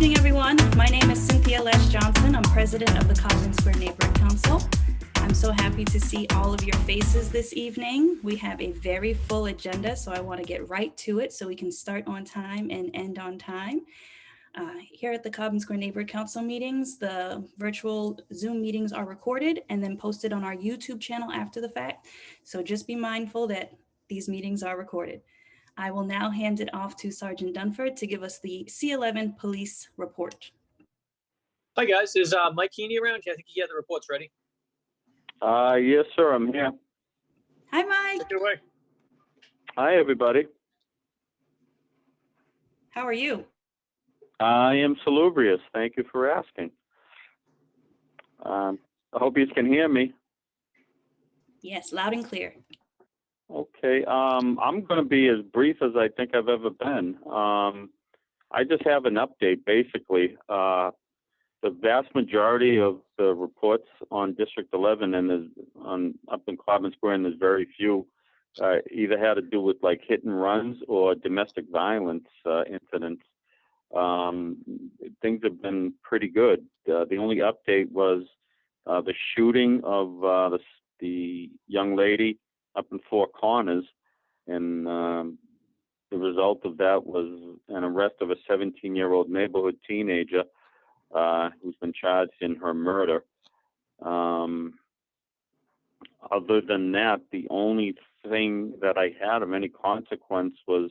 evening, everyone. My name is Cynthia Loesch-Johnson. I'm president of the Codman Square Neighborhood Council. I'm so happy to see all of your faces this evening. We have a very full agenda, so I want to get right to it so we can start on time and end on time. Here at the Codman Square Neighborhood Council meetings, the virtual Zoom meetings are recorded and then posted on our YouTube channel after the fact. So just be mindful that these meetings are recorded. I will now hand it off to Sergeant Dunford to give us the C11 police report. Hi guys, is Mike Keeney around? I think he had the reports ready. Yes, sir, I'm here. Hi, Mike. Take it away. Hi, everybody. How are you? I am salubrious. Thank you for asking. I hope you can hear me. Yes, loud and clear. Okay, I'm going to be as brief as I think I've ever been. I just have an update, basically. The vast majority of the reports on District 11 and up in Codman Square, and there's very few, either had to do with like hit and runs or domestic violence incidents. Things have been pretty good. The only update was the shooting of the young lady up in Four Corners, and the result of that was an arrest of a 17-year-old neighborhood teenager who's been charged in her murder. Other than that, the only thing that I had of any consequence was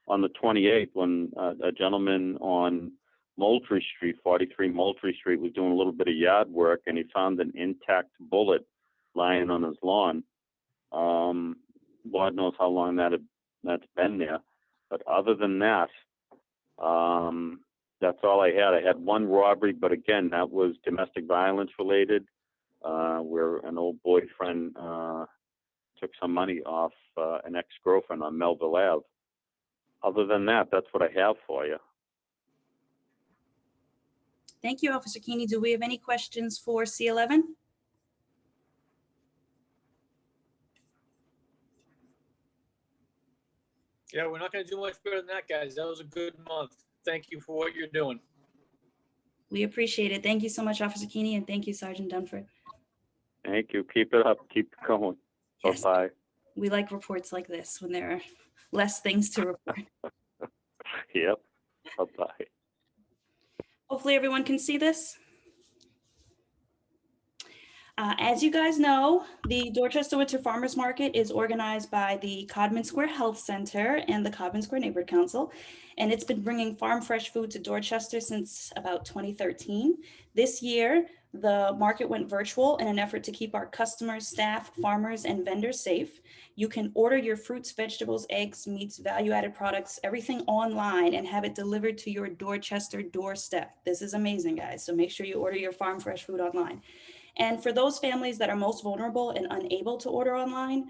on the 28th when a gentleman on Moultrie Street, 43 Moultrie Street, was doing a little bit of yard work, and he found an intact bullet lying on his lawn. Lord knows how long that's been there. But other than that, that's all I had. I had one robbery, but again, that was domestic violence related, where an old boyfriend took some money off an ex-girlfriend on Melville Ave. Other than that, that's what I have for you. Thank you, Officer Keeney. Do we have any questions for C11? Yeah, we're not going to do much better than that, guys. That was a good month. Thank you for what you're doing. We appreciate it. Thank you so much, Officer Keeney, and thank you, Sergeant Dunford. Thank you. Keep it up. Keep it going. Yes. Bye-bye. We like reports like this when there are less things to report. Yep. Bye-bye. Hopefully everyone can see this. As you guys know, the Dorchester Winter Farmers Market is organized by the Codman Square Health Center and the Codman Square Neighborhood Council, and it's been bringing farm fresh food to Dorchester since about 2013. This year, the market went virtual in an effort to keep our customers, staff, farmers, and vendors safe. You can order your fruits, vegetables, eggs, meats, value-added products, everything online and have it delivered to your Dorchester doorstep. This is amazing, guys. So make sure you order your farm fresh food online. And for those families that are most vulnerable and unable to order online,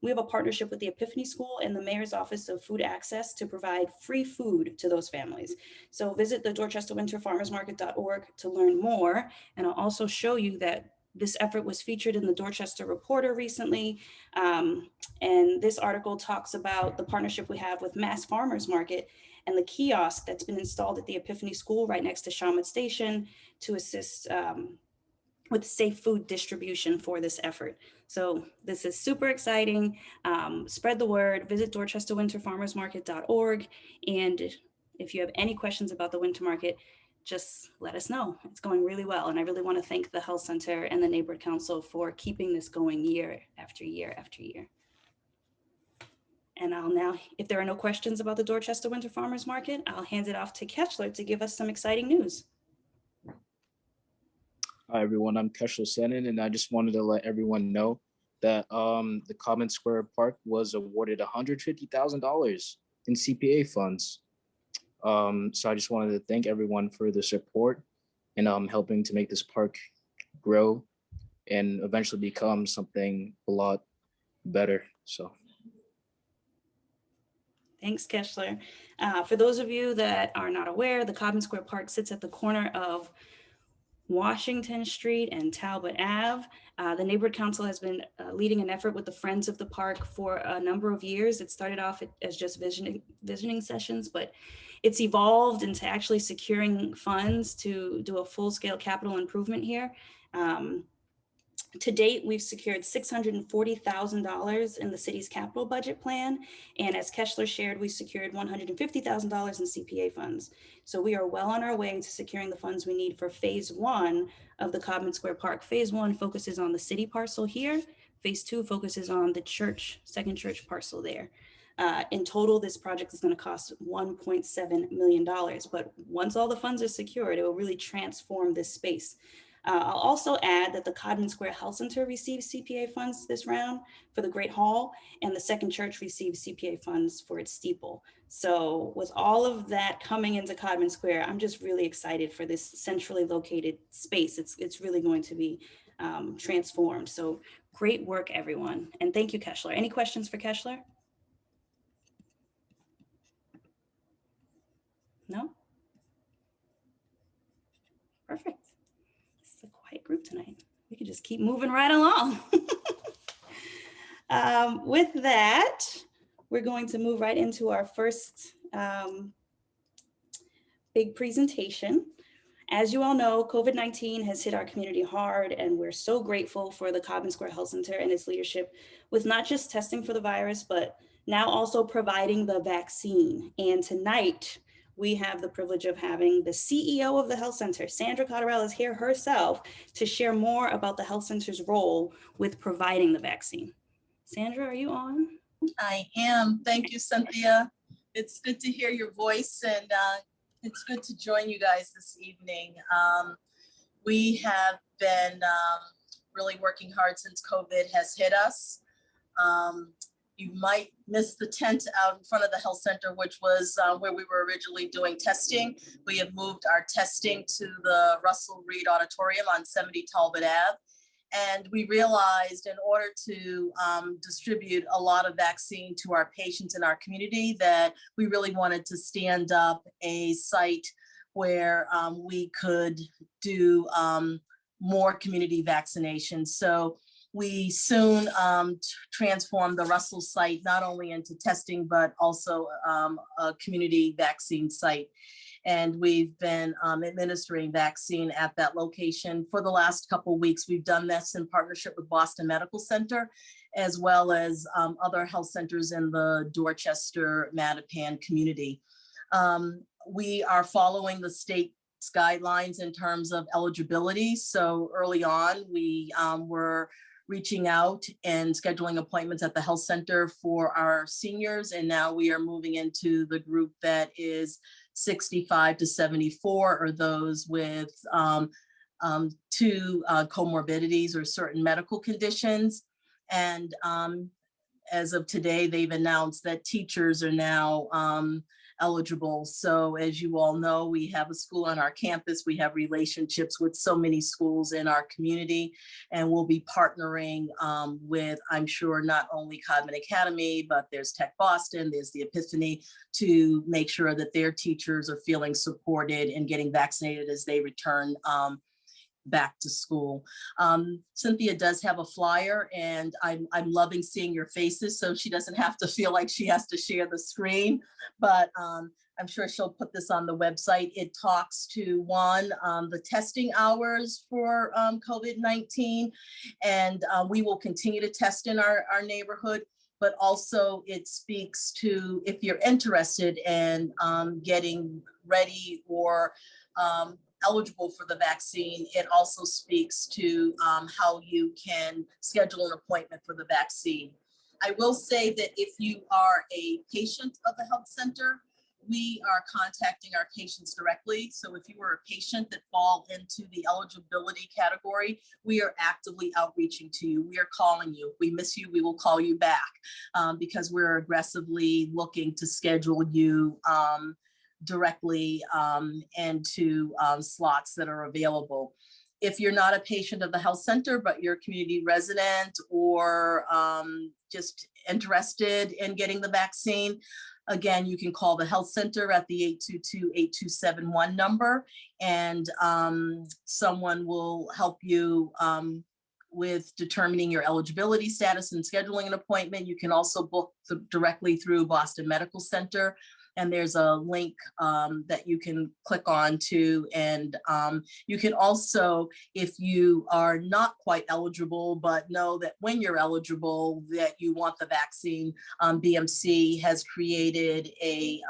we have a partnership with the Epiphany School and the Mayor's Office of Food Access to provide free food to those families. So visit the DorchesterWinterFarmersMarket.org to learn more. And I'll also show you that this effort was featured in the Dorchester Reporter recently. And this article talks about the partnership we have with Mass Farmers Market and the kiosk that's been installed at the Epiphany School right next to Shawmut Station to assist with safe food distribution for this effort. So this is super exciting. Spread the word, visit DorchesterWinterFarmersMarket.org. And if you have any questions about the winter market, just let us know. It's going really well. And I really want to thank the Health Center and the Neighborhood Council for keeping this going year after year after year. And I'll now, if there are no questions about the Dorchester Winter Farmers Market, I'll hand it off to Keshler to give us some exciting news. Hi everyone, I'm Keshler Sanon, and I just wanted to let everyone know that the Codman Square Park was awarded $150,000 in CPA funds. So I just wanted to thank everyone for the support and helping to make this park grow and eventually become something a lot better. So. Thanks, Keshler. For those of you that are not aware, the Codman Square Park sits at the corner of Washington Street and Talbot Ave. The Neighborhood Council has been leading an effort with the Friends of the Park for a number of years. It started off as just visioning sessions, but it's evolved into actually securing funds to do a full-scale capital improvement here. To date, we've secured $640,000 in the city's capital budget plan. And as Keshler shared, we secured $150,000 in CPA funds. So we are well on our way to securing the funds we need for phase 1 of the Codman Square Park. Phase 1 focuses on the city parcel here. Phase 2 focuses on the church, second church parcel there. In total, this project is going to cost $1.7 million. But once all the funds are secured, it will really transform this space. I'll also add that the Codman Square Health Center receives CPA funds this round for the Great Hall, and the Second Church receives CPA funds for its steeple. So with all of that coming into Codman Square, I'm just really excited for this centrally located space. It's really going to be transformed. So great work, everyone. And thank you, Keshler. Any questions for Keshler? No? Perfect. A quiet group tonight. We could just keep moving right along. With that, we're going to move right into our first big presentation. As you all know, COVID-19 has hit our community hard, and we're so grateful for the Codman Square Health Center and its leadership with not just testing for the virus, but now also providing the vaccine. And tonight, we have the privilege of having the CEO of the health center, Sandra Cotterell, is here herself to share more about the health center's role with providing the vaccine. Sandra, are you on? I am. Thank you, Cynthia. It's good to hear your voice, and it's good to join you guys this evening. We have been really working hard since COVID has hit us. You might miss the tent out in front of the health center, which was where we were originally doing testing. We have moved our testing to the Russell Reed Auditorium on 70 Talbot Ave. And we realized in order to distribute a lot of vaccine to our patients in our community that we really wanted to stand up a site where we could do more community vaccinations. So we soon transformed the Russell site not only into testing, but also a community vaccine site. And we've been administering vaccine at that location for the last couple of weeks. We've done this in partnership with Boston Medical Center, as well as other health centers in the Dorchester, Mattapan community. We are following the state's guidelines in terms of eligibility. So early on, we were reaching out and scheduling appointments at the health center for our seniors. And now we are moving into the group that is 65 to 74, or those with two comorbidities or certain medical conditions. And as of today, they've announced that teachers are now eligible. So as you all know, we have a school on our campus. We have relationships with so many schools in our community, and we'll be partnering with, I'm sure, not only Codman Academy, but there's Tech Boston, there's the Epiphany, to make sure that their teachers are feeling supported and getting vaccinated as they return back to school. Cynthia does have a flyer, and I'm loving seeing your faces, so she doesn't have to feel like she has to share the screen, but I'm sure she'll put this on the website. It talks to the testing hours for COVID-19, and we will continue to test in our neighborhood, but also it speaks to, if you're interested in getting ready or eligible for the vaccine, it also speaks to how you can schedule an appointment for the vaccine. I will say that if you are a patient of the health center, we are contacting our patients directly. So if you are a patient that fall into the eligibility category, we are actively outreaching to you. We are calling you. If we miss you, we will call you back because we're aggressively looking to schedule you directly into slots that are available. If you're not a patient of the health center, but you're a community resident or just interested in getting the vaccine, again, you can call the health center at the 822-8271 number, and someone will help you with determining your eligibility status and scheduling an appointment. You can also book directly through Boston Medical Center. and there's a link that you can click on to. And you can also, if you are not quite eligible, but know that when you're eligible that you want the vaccine, BMC has created a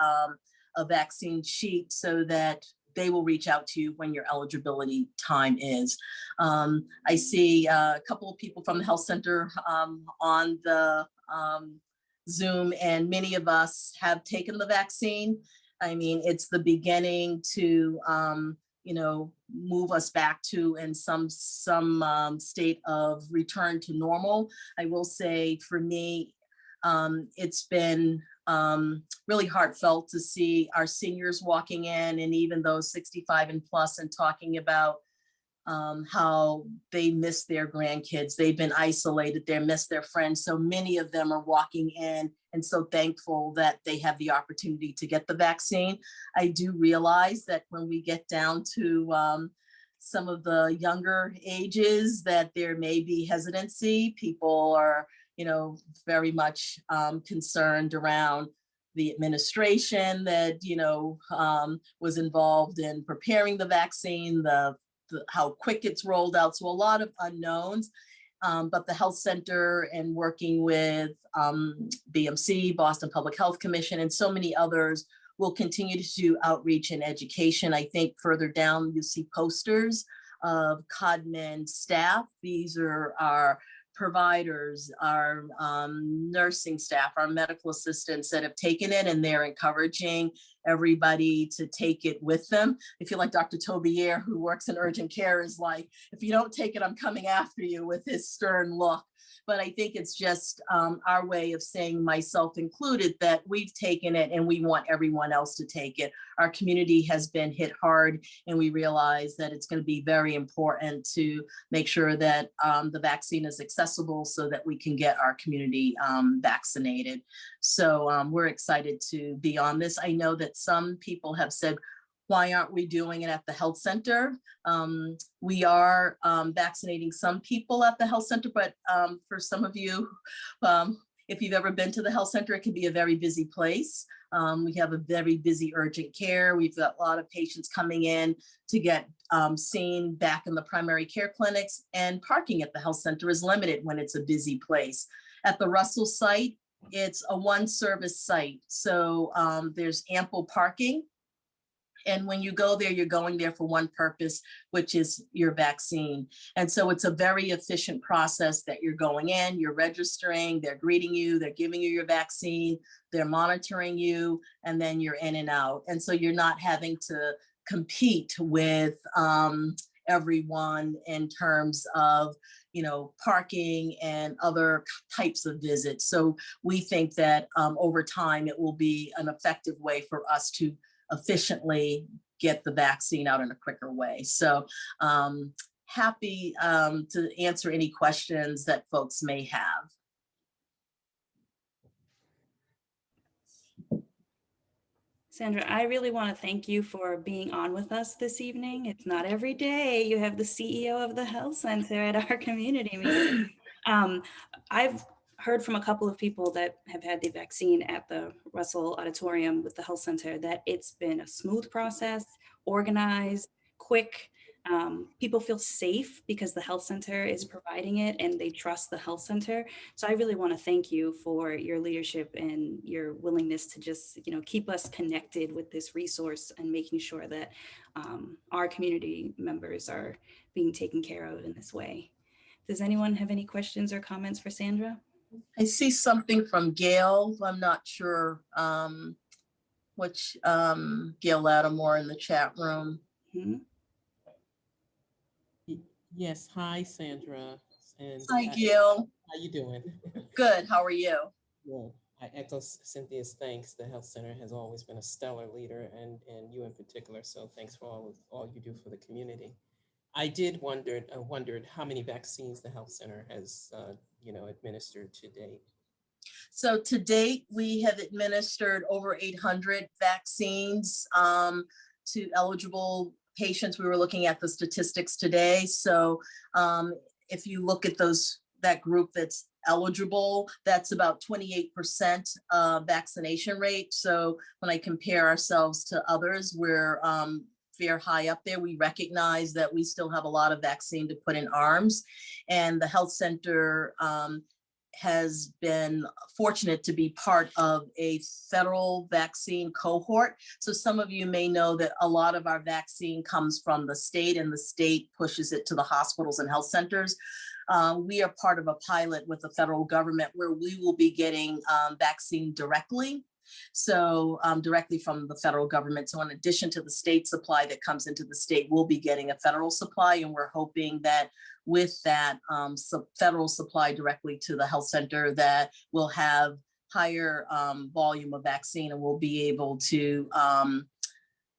vaccine sheet so that they will reach out to you when your eligibility time is. I see a couple of people from the health center on the Zoom, and many of us have taken the vaccine. I mean, it's the beginning to, you know, move us back to in some state of return to normal. I will say for me, it's been really heartfelt to see our seniors walking in, and even those 65 and plus, and talking about how they miss their grandkids. They've been isolated, they miss their friends. So many of them are walking in and so thankful that they have the opportunity to get the vaccine. I do realize that when we get down to some of the younger ages, that there may be hesitancy. People are, you know, very much concerned around the administration that, you know, was involved in preparing the vaccine, how quick it's rolled out. So a lot of unknowns, but the health center and working with BMC, Boston Public Health Commission, and so many others will continue to do outreach and education. I think further down, you see posters of Codman staff. These are our providers, our nursing staff, our medical assistants that have taken it, and they're encouraging everybody to take it with them. I feel like Dr. Tobier, who works in urgent care, is like, if you don't take it, I'm coming after you, with his stern look. But I think it's just our way of saying, myself included, that we've taken it and we want everyone else to take it. Our community has been hit hard, and we realize that it's going to be very important to make sure that the vaccine is accessible so that we can get our community vaccinated. So we're excited to be on this. I know that some people have said, why aren't we doing it at the health center? We are vaccinating some people at the health center, but for some of you, if you've ever been to the health center, it can be a very busy place. We have a very busy urgent care. We've got a lot of patients coming in to get seen back in the primary care clinics, and parking at the health center is limited when it's a busy place. At the Russell site, it's a one service site. So there's ample parking. And when you go there, you're going there for one purpose, which is your vaccine. And so it's a very efficient process that you're going in, you're registering, they're greeting you, they're giving you your vaccine, they're monitoring you, and then you're in and out. And so you're not having to compete with everyone in terms of, you know, parking and other types of visits. So we think that over time, it will be an effective way for us to efficiently get the vaccine out in a quicker way. So happy to answer any questions that folks may have. Sandra, I really want to thank you for being on with us this evening. It's not every day you have the CEO of the health center at our community meeting. I've heard from a couple of people that have had the vaccine at the Russell Auditorium with the health center that it's been a smooth process, organized, quick. People feel safe because the health center is providing it and they trust the health center. So I really want to thank you for your leadership and your willingness to just, you know, keep us connected with this resource and making sure that our community members are being taken care of in this way. Does anyone have any questions or comments for Sandra? I see something from Gail. I'm not sure which Gail Lattimore in the chat room. Mm-hmm. Yes, hi, Sandra. And Hi, Gail. how you doing? Good, how are you? Well, I echo Cynthia's thanks. The health center has always been a stellar leader, and you in particular. So thanks for all you do for the community. I wondered how many vaccines the health center has, administered to date. So to date, we have administered over 800 vaccines to eligible patients. We were looking at the statistics today. So if you look at that group that's eligible. That's about 28% vaccination rate. So when I compare ourselves to others, we're fair high up there. We recognize that we still have a lot of vaccine to put in arms, and the health center has been fortunate to be part of a federal vaccine cohort. So some of you may know that a lot of our vaccine comes from the state, and the state pushes it to the hospitals and health centers. We are part of a pilot with the federal government where we will be getting vaccine directly. So directly from the federal government. So in addition to the state supply that comes into the state, we'll be getting a federal supply. And we're hoping that with that federal supply directly to the health center, that we'll have higher volume of vaccine, and we'll be able to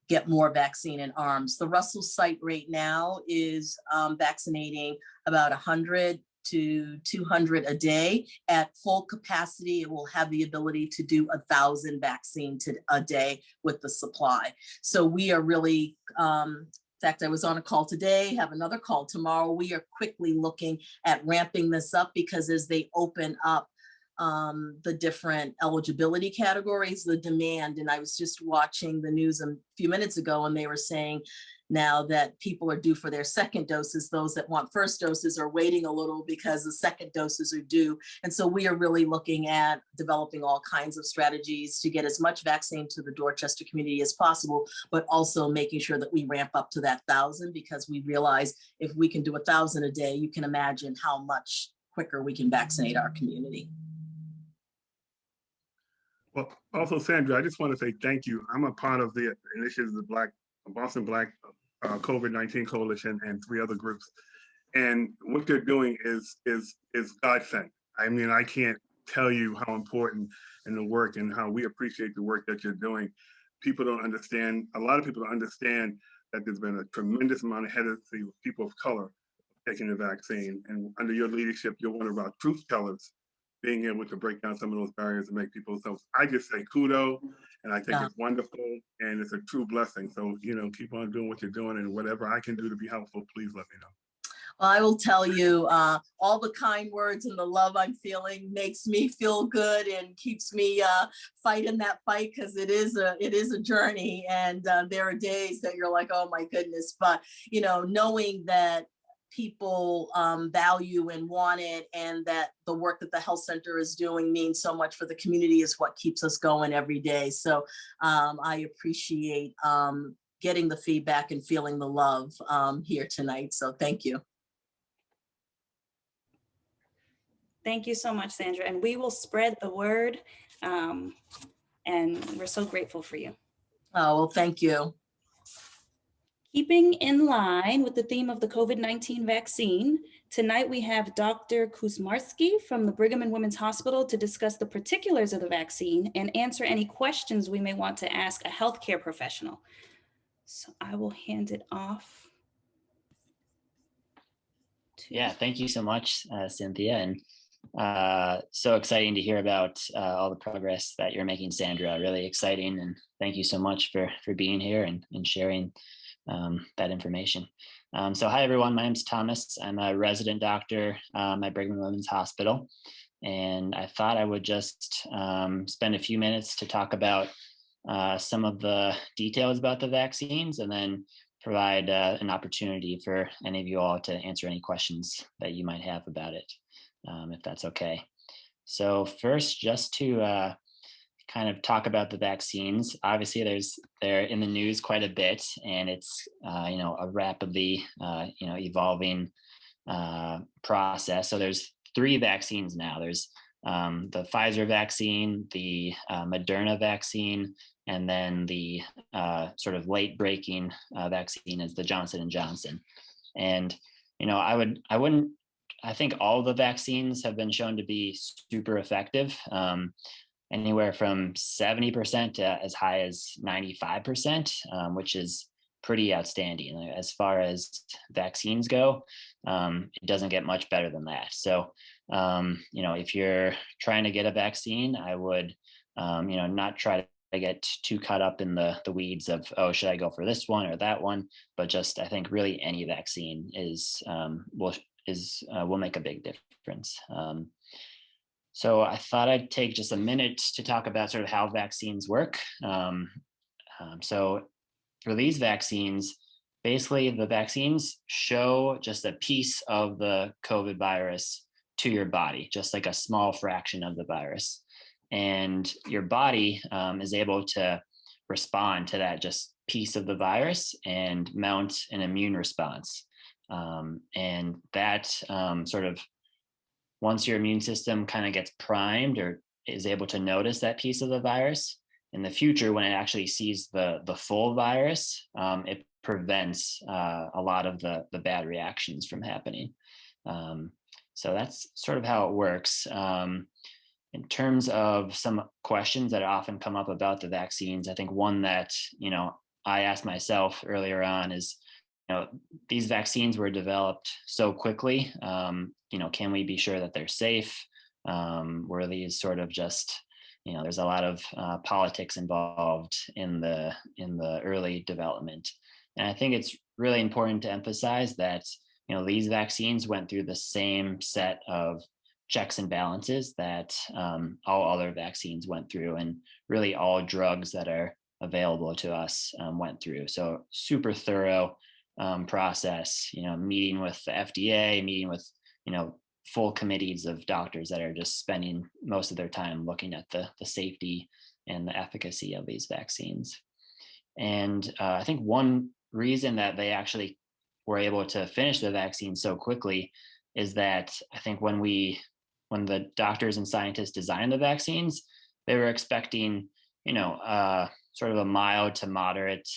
get more vaccine in arms. The Russell site right now is vaccinating about 100 to 200 a day. At full capacity, it will have the ability to do 1,000 vaccine a day with the supply. So we are really, in fact, I was on a call today, have another call tomorrow. We are quickly looking at ramping this up, because as they open up the different eligibility categories, the demand, and I was just watching the news a few minutes ago, and they were saying now that people are due for their second doses. Those that want first doses are waiting a little because the second doses are due. And so we are really looking at developing all kinds of strategies to get as much vaccine to the Dorchester community as possible, but also making sure that we ramp up to that 1,000, because we realize if we can do 1,000 a day, you can imagine how much quicker we can vaccinate our community. Well, also, Sandra, I just want to say thank you. I'm a part of the initiatives of the Boston Black COVID-19 Coalition and 3 other groups. And what they're doing is God sent. I mean, I can't tell you how important in the work and how we appreciate the work that you're doing. People don't understand, a lot of people don't understand that there's been a tremendous amount of hesitancy with people of color taking the vaccine. And under your leadership, you're one of our truth tellers, being able to break down some of those barriers and make people, so I just say kudos, and I think it's wonderful, and it's a true blessing. So, you know, keep on doing what you're doing, and whatever I can do to be helpful, please let me know. Well, I will tell you, all the kind words and the love I'm feeling makes me feel good and keeps me fighting that fight, because it is a journey, and there are days that you're like, oh my goodness, but you know, knowing that people value and want it, and that the work that the health center is doing means so much for the community is what keeps us going every day. So I appreciate getting the feedback and feeling the love here tonight. So thank you. Thank you so much, Sandra. And we will spread the word. And we're so grateful for you. Oh, well, thank you. Keeping in line with the theme of the COVID-19 vaccine, tonight we have Dr. Kuczmarski from the Brigham and Women's Hospital to discuss the particulars of the vaccine and answer any questions we may want to ask a healthcare professional. So I will hand it off. Yeah, thank you so much, Cynthia. And so exciting to hear about all the progress that you're making, Sandra. Really exciting. And thank you so much for being here and sharing that information. So hi, everyone. My name's Thomas. I'm a resident doctor at Brigham and Women's Hospital. And I thought I would just spend a few minutes to talk about some of the details about the vaccines, and then provide an opportunity for any of you all to answer any questions that you might have about it, if that's okay. So first, just to kind of talk about the vaccines. Obviously, they're in the news quite a bit, and it's a rapidly evolving process. So there's 3 vaccines now. There's the Pfizer vaccine, the Moderna vaccine, and then the sort of late breaking vaccine is the Johnson & Johnson. And I think all the vaccines have been shown to be super effective. Anywhere from 70% to as high as 95%, which is pretty outstanding. As far as vaccines go, it doesn't get much better than that. So, if you're trying to get a vaccine, I would, not try to get too caught up in the weeds of, oh, should I go for this one or that one? But just, I think really any vaccine will make a big difference. So I thought I'd take just a minute to talk about sort of how vaccines work. So for these vaccines, basically the vaccines show just a piece of the COVID virus to your body, just like a small fraction of the virus. And your body is able to respond to that just piece of the virus and mount an immune response. And that sort of, once your immune system kind of gets primed or is able to notice that piece of the virus, in the future, when it actually sees the full virus, it prevents a lot of the bad reactions from happening. So that's sort of how it works. In terms of some questions that often come up about the vaccines, I think one that, I asked myself earlier on is, these vaccines were developed so quickly. Can we be sure that they're safe? Were these sort of just, there's a lot of politics involved in the early development. And I think it's really important to emphasize that, these vaccines went through the same set of checks and balances that all other vaccines went through, and really all drugs that are available to us went through. So super thorough process, meeting with the FDA, meeting with, full committees of doctors that are just spending most of their time looking at the safety and the efficacy of these vaccines. And I think one reason that they actually were able to finish the vaccine so quickly is that I think when the doctors and scientists designed the vaccines, they were expecting, sort of a mild to moderate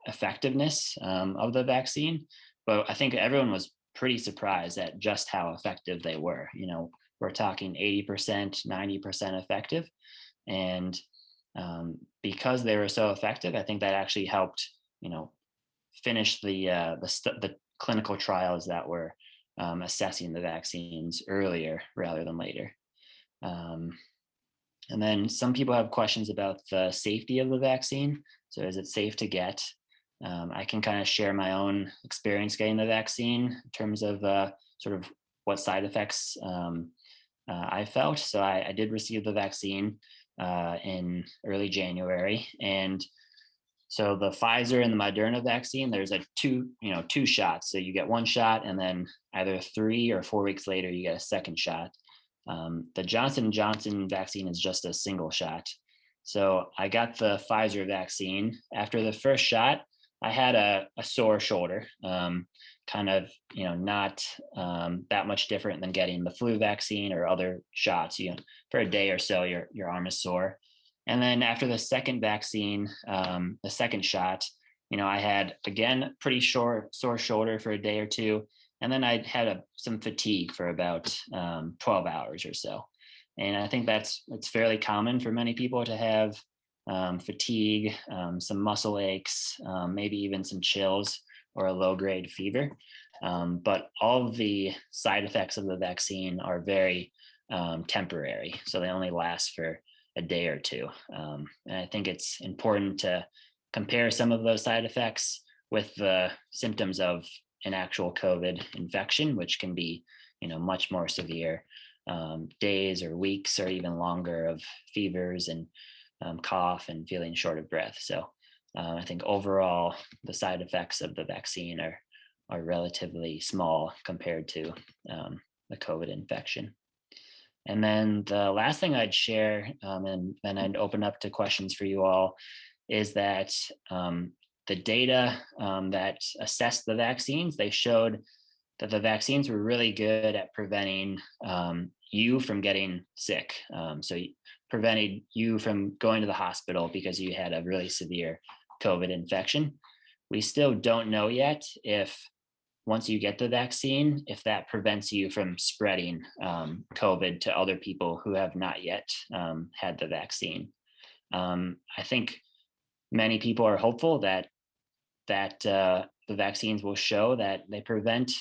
effectiveness of the vaccine. But I think everyone was pretty surprised at just how effective they were. We're talking 80%, 90% effective. And because they were so effective, I think that actually helped, finish the clinical trials that were assessing the vaccines earlier rather than later. And then some people have questions about the safety of the vaccine. So is it safe to get? I can kind of share my own experience getting the vaccine in terms of sort of what side effects I felt. So I did receive the vaccine in early January. And so the Pfizer and the Moderna vaccine, there's two shots. So you get one shot and then either 3 or 4 weeks later, you get a second shot. The Johnson & Johnson vaccine is just a single shot. So I got the Pfizer vaccine. After the first shot, I had a sore shoulder, kind of, not that much different than getting the flu vaccine or other shots. For a day or so, your arm is sore. And then after the second vaccine, the second shot, I had, again, pretty sore shoulder for a day or two. And then I had some fatigue for about 12 hours or so. And I think it's fairly common for many people to have fatigue, some muscle aches, maybe even some chills or a low-grade fever. But all of the side effects of the vaccine are very temporary. So they only last for a day or two. And I think it's important to compare some of those side effects with the symptoms of an actual COVID infection, which can be, much more severe, days or weeks or even longer of fevers and cough and feeling short of breath. So I think overall, the side effects of the vaccine are relatively small compared to the COVID infection. And then the last thing I'd share, and then I'd open up to questions for you all, is that the data that assessed the vaccines, they showed that the vaccines were really good at preventing you from getting sick. So prevented you from going to the hospital because you had a really severe COVID infection. We still don't know yet if once you get the vaccine, if that prevents you from spreading COVID to other people who have not yet had the vaccine. I think many people are hopeful that the vaccines will show that they prevent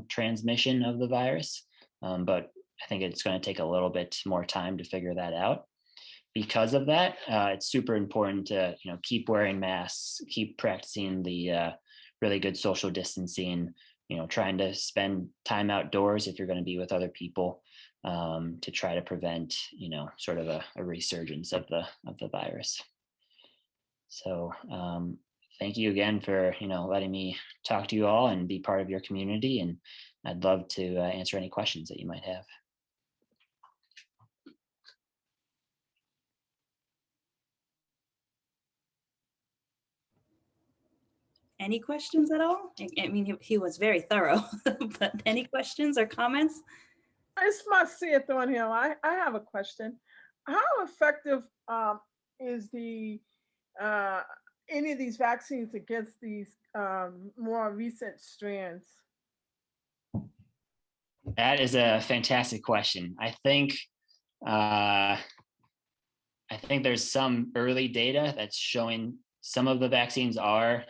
transmission of the virus, but I think it's going to take a little bit more time to figure that out. Because of that, it's super important to keep wearing masks, keep practicing the really good social distancing, trying to spend time outdoors if you're going to be with other people, to try to prevent, sort of a resurgence of the virus. So thank you again for, letting me talk to you all and be part of your community. And I'd love to answer any questions that you might have. Any questions at all? I mean, he was very thorough, but any questions or comments? It's my it on him. I have a question. How effective is the any of these vaccines against these more recent strands? That is a fantastic question. I think there's some early data that's showing some of the vaccines are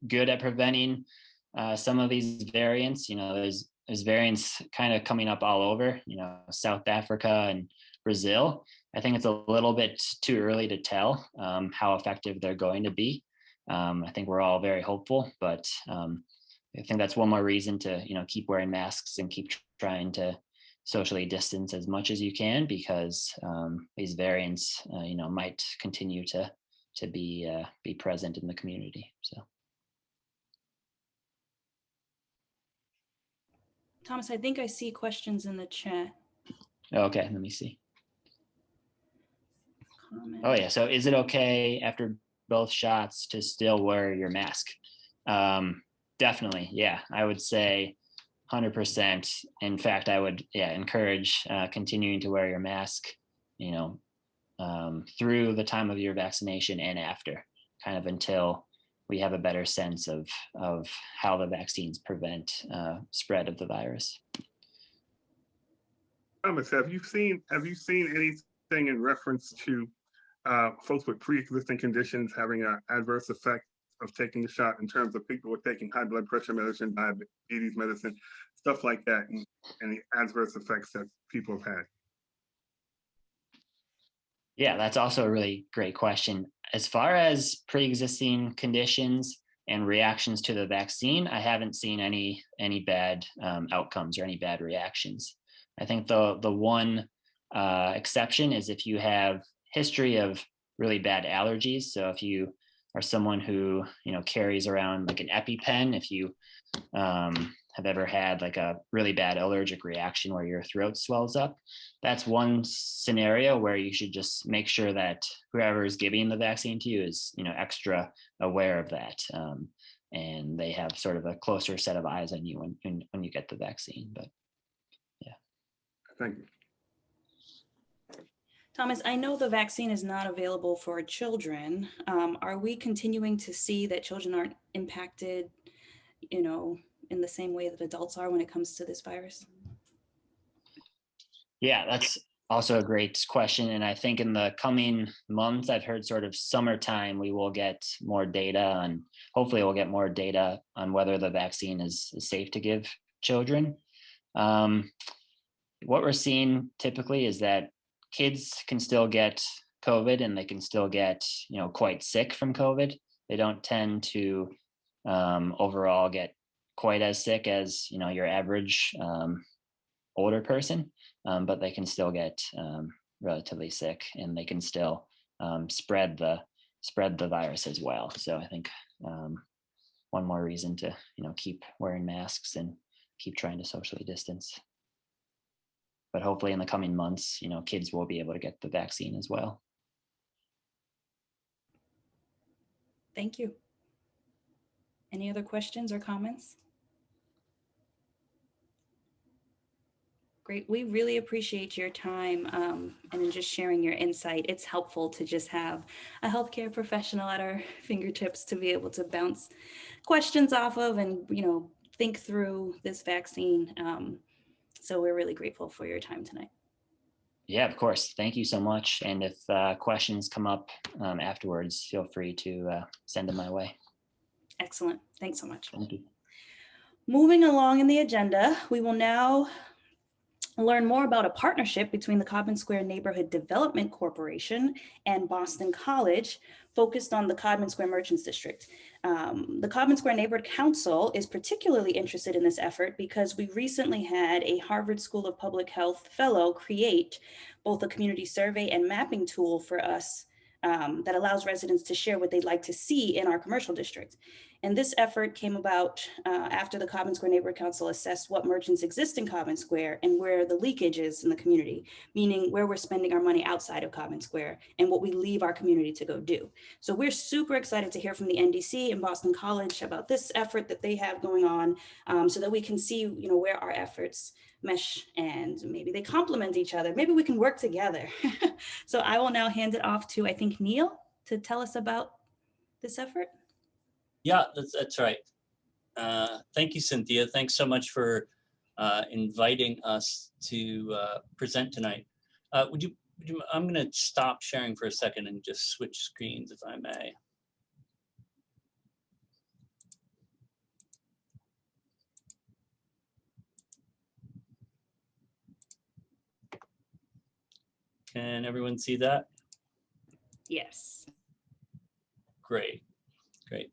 good at preventing some of these variants. There's variants kind of coming up all over, South Africa and Brazil. I think it's a little bit too early to tell how effective they're going to be. I think we're all very hopeful, but I think that's one more reason to, keep wearing masks and keep trying to socially distance as much as you can, because these variants, might continue to be present in the community. So. Thomas, I think I see questions in the chat. Okay, let me see. Comment. Oh yeah, so is it okay after both shots to still wear your mask? Definitely, yeah, I would say 100%. In fact, I would encourage continuing to wear your mask, through the time of your vaccination and after, kind of until we have a better sense of how the vaccines prevent spread of the virus. Thomas, have you seen anything in reference to folks with pre-existing conditions having an adverse effect of taking the shot, in terms of people with taking high blood pressure medicine, diabetes medicine, stuff like that, and the adverse effects that people have had? Yeah, that's also a really great question. As far as pre-existing conditions and reactions to the vaccine, I haven't seen any bad outcomes or any bad reactions. I think the one exception is if you have history of really bad allergies. So if you are someone who carries around like an EpiPen, if you have ever had like a really bad allergic reaction where your throat swells up, that's one scenario where you should just make sure that whoever is giving the vaccine to you is extra aware of that, and they have sort of a closer set of eyes on you when you get the vaccine. But yeah. Thank you. Thomas, I know the vaccine is not available for children. Are we continuing to see that children aren't impacted, in the same way that adults are when it comes to this virus? Yeah, that's also a great question. And I think in the coming months, I've heard sort of summertime, we will get more data, and hopefully we'll get more data on whether the vaccine is safe to give children. What we're seeing typically is that kids can still get COVID, and they can still get, quite sick from COVID. They don't tend to overall get quite as sick as, your average older person, but they can still get relatively sick, and they can still spread the virus as well. So I think one more reason to, keep wearing masks and keep trying to socially distance. But hopefully in the coming months, kids will be able to get the vaccine as well. Thank you. Any other questions or comments? Great. We really appreciate your time and just sharing your insight. It's helpful to just have a healthcare professional at our fingertips to be able to bounce questions off of and, think through this vaccine. So we're really grateful for your time tonight. Yeah, of course. Thank you so much. And if questions come up afterwards, feel free to send them my way. Excellent. Thanks so much. Thank you. Moving along in the agenda, we will now learn more about a partnership between the Codman Square Neighborhood Development Corporation and Boston College focused on the Codman Square Merchants District. The Codman Square Neighborhood Council is particularly interested in this effort because we recently had a Harvard School of Public Health fellow create both a community survey and mapping tool for us that allows residents to share what they'd like to see in our commercial district. And this effort came about after the Codman Square Neighborhood Council assessed what merchants exist in Codman Square and where the leakage is in the community, meaning where we're spending our money outside of Codman Square and what we leave our community to go do. So we're super excited to hear from the NDC and Boston College about this effort that they have going on, so that we can see, where our efforts mesh and maybe they complement each other. Maybe we can work together. So I will now hand it off to, I think, Neil to tell us about this effort. Yeah, that's right. Thank you, Cynthia. Thanks so much for inviting us to present tonight. Would you, I'm going to stop sharing for a second and just switch screens, if I may. Can everyone see that? Yes. Great, great.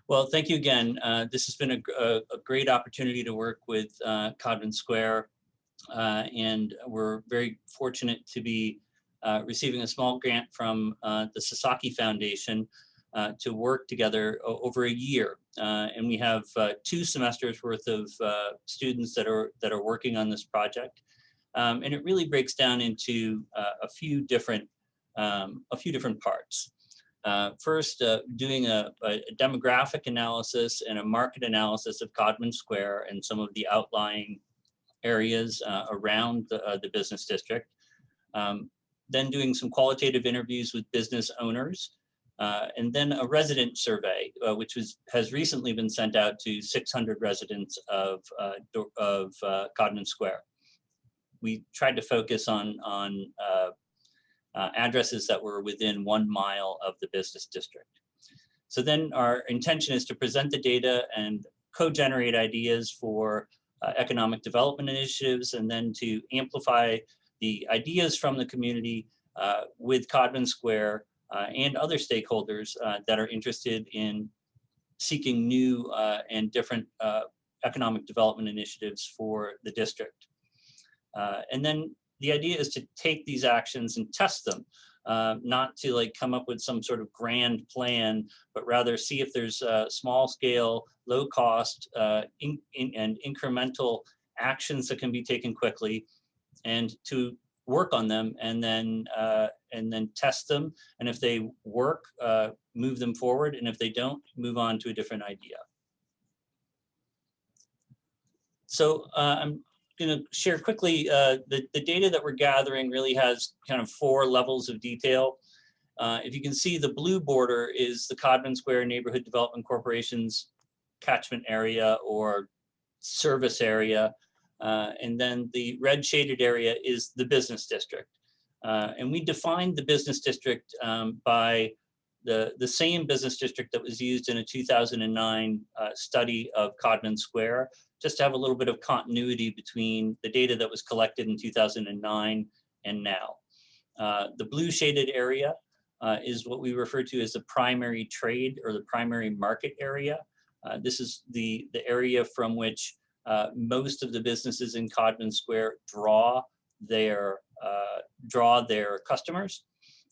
Well, thank you again. This has been a great opportunity to work with Codman Square, and we're very fortunate to be receiving a small grant from the Sasaki Foundation to work together over a year. And we have 2 semesters worth of students that are working on this project. And it really breaks down into a few different parts. First, doing a demographic analysis and a market analysis of Codman Square and some of the outlying areas around the business district. Then doing some qualitative interviews with business owners, and then a resident survey, which has recently been sent out to 600 residents of Codman Square. We tried to focus on addresses that were within 1 mile of the business district. So then our intention is to present the data and co-generate ideas for economic development initiatives, and then to amplify the ideas from the community with Codman Square and other stakeholders that are interested in seeking new and different economic development initiatives for the district. And then the idea is to take these actions and test them, not to come up with some sort of grand plan, but rather see if there's small scale, low cost, and incremental actions that can be taken quickly, and to work on them and then test them. And if they work, move them forward. And if they don't, move on to a different idea. So I'm going to share quickly the data that we're gathering really has kind of 4 levels of detail. If you can see, the blue border is the Codman Square Neighborhood Development Corporation's catchment area or service area. And then the red shaded area is the business district. And we defined the business district by the same business district that was used in a 2009 study of Codman Square, just to have a little bit of continuity between the data that was collected in 2009 and now. The blue shaded area is what we refer to as the primary trade or the primary market area. This is the area from which most of the businesses in Codman Square draw their customers.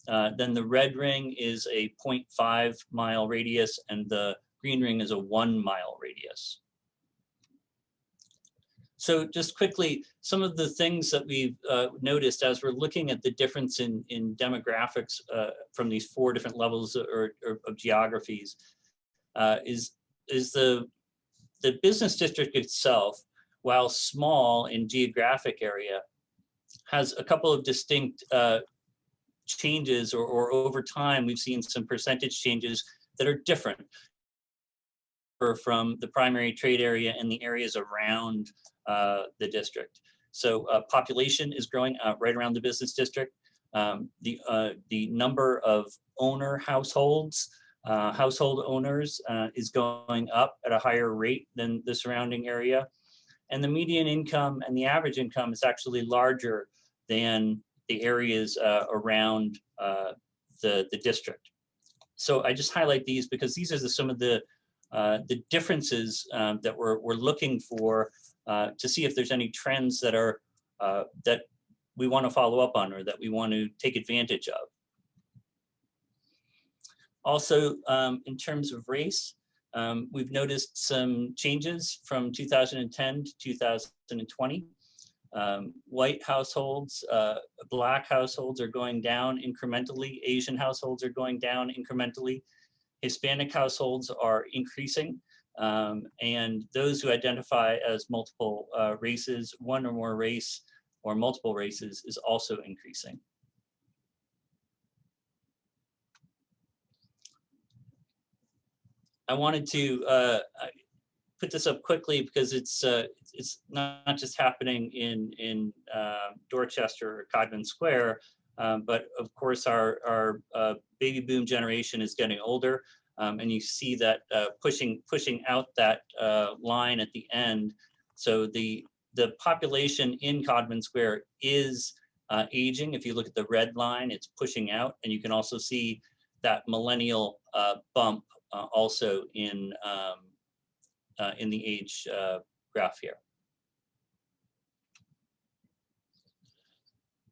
Then the red ring is a 0.5 mile radius, and the green ring is a 1 mile radius. So just quickly, some of the things that we've noticed as we're looking at the difference in demographics from these 4 different levels of geographies is the business district itself, while small in geographic area, has a couple of distinct changes, or over time, we've seen some percentage changes that are different from the primary trade area and the areas around the district. So population is growing right around the business district. The number of household owners is going up at a higher rate than the surrounding area. and the median income and the average income is actually larger than the areas around the district. So I just highlight these because these are some of the differences that we're looking for to see if there's any trends that are that we want to follow up on or that we want to take advantage of. Also, in terms of race, we've noticed some changes from 2010 to 2020. White households, Black households are going down incrementally. Asian households are going down incrementally. Hispanic households are increasing. And those who identify as multiple races, one or more race or multiple races, is also increasing. I wanted to put this up quickly because it's not just happening in Dorchester or Codman Square, but of course our baby boom generation is getting older, and you see that pushing out that line at the end. So the population in Codman Square is aging. If you look at the red line, it's pushing out, and you can also see that millennial bump also in the age graph here.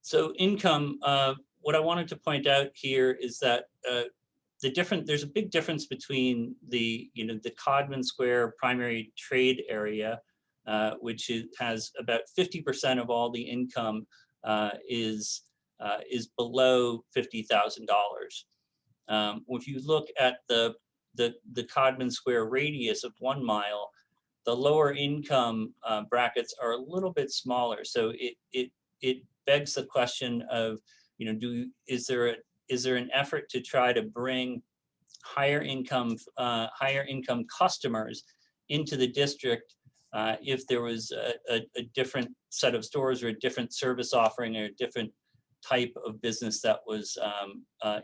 So income, what I wanted to point out here is that there's a big difference between the Codman Square primary trade area, which has about 50% of all the income is below $50,000. If you look at the Codman Square radius of 1 mile, the lower income brackets are a little bit smaller. So it begs the question of, is there an effort to try to bring higher income customers into the district if there was a different set of stores or a different service offering or a different type of business that was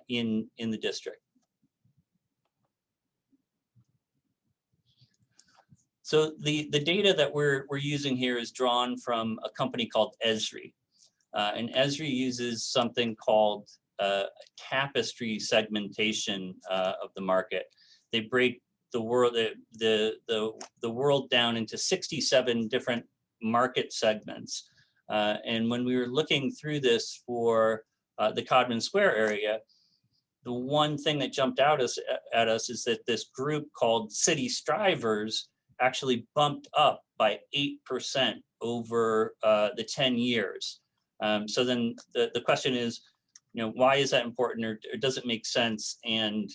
in the district. So the data that we're using here is drawn from a company called Esri. And Esri uses something called tapestry segmentation of the market. They break the world down into 67 different market segments. And when we were looking through this for the Codman Square area, the one thing that jumped out at us is that this group called City Strivers actually bumped up by 8% over the 10 years. So then the question is, why is that important, or does it make sense, and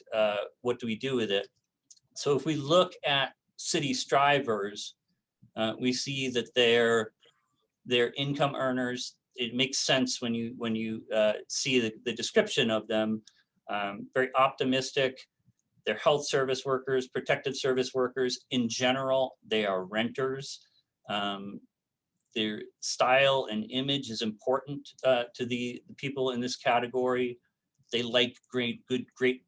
what do we do with it? So if we look at City Strivers, we see that they're income earners. It makes sense when you see the description of them. Very optimistic. They're health service workers, protective service workers. In general, they are renters. Their style and image is important to the people in this category. They like great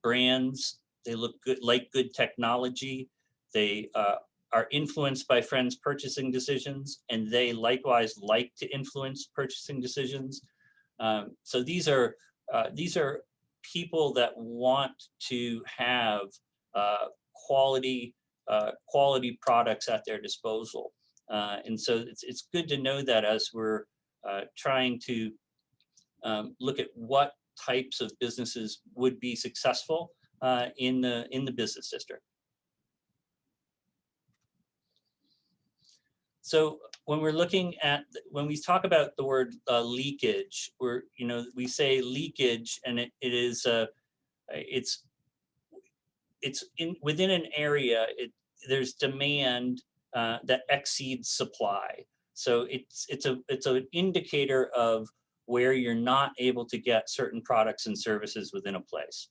brands. They like good technology. They are influenced by friends' purchasing decisions, and they likewise like to influence purchasing decisions. So these are people that want to have quality products at their disposal. And so it's good to know that as we're trying to look at what types of businesses would be successful in the business district. So when we're looking at, when we talk about the word leakage, we say leakage, and it is it's within an area. There's demand that exceeds supply. So it's an indicator of where you're not able to get certain products and services within a place.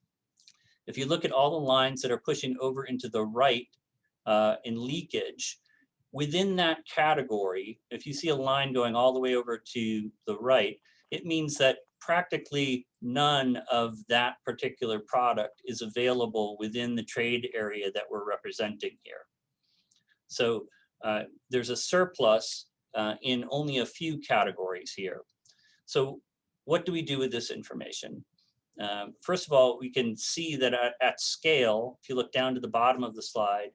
If you look at all the lines that are pushing over into the right in leakage, within that category, if you see a line going all the way over to the right, it means that practically none of that particular product is available within the trade area that we're representing here. So there's a surplus in only a few categories here. So what do we do with this information? First of all, we can see that at scale, if you look down to the bottom of the slide,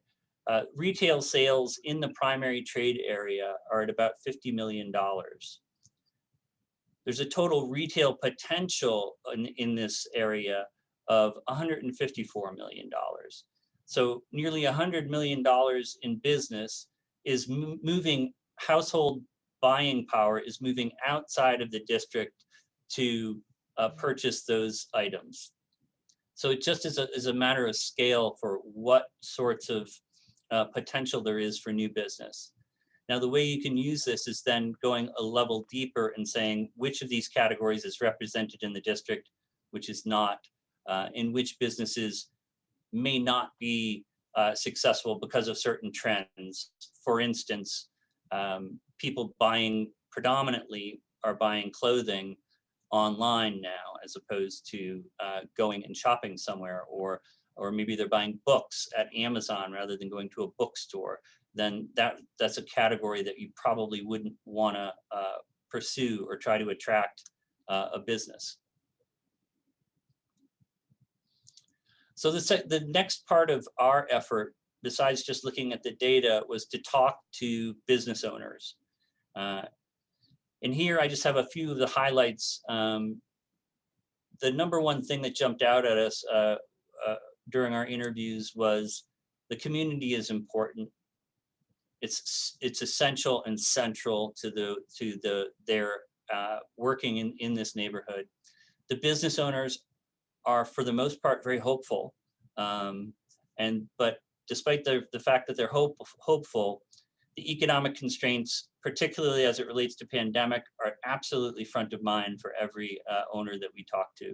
retail sales in the primary trade area are at about $50 million. There's a total retail potential in this area of $154 million. So nearly $100 million in business is moving, household buying power is moving outside of the district to purchase those items. So it just is a matter of scale for what sorts of potential there is for new business. Now, the way you can use this is then going a level deeper and saying which of these categories is represented in the district, which is not, and which businesses may not be successful because of certain trends. For instance, people predominantly are buying clothing online now, as opposed to going and shopping somewhere, or maybe they're buying books at Amazon rather than going to a bookstore. Then that's a category that you probably wouldn't want to pursue or try to attract a business. So the next part of our effort, besides just looking at the data, was to talk to business owners. And here I just have a few of the highlights. The number one thing that jumped out at us during our interviews was the community is important. It's essential and central to their working in this neighborhood. The business owners are, for the most part, very hopeful. But despite the fact that they're hopeful, the economic constraints, particularly as it relates to pandemic, are absolutely front of mind for every owner that we talk to.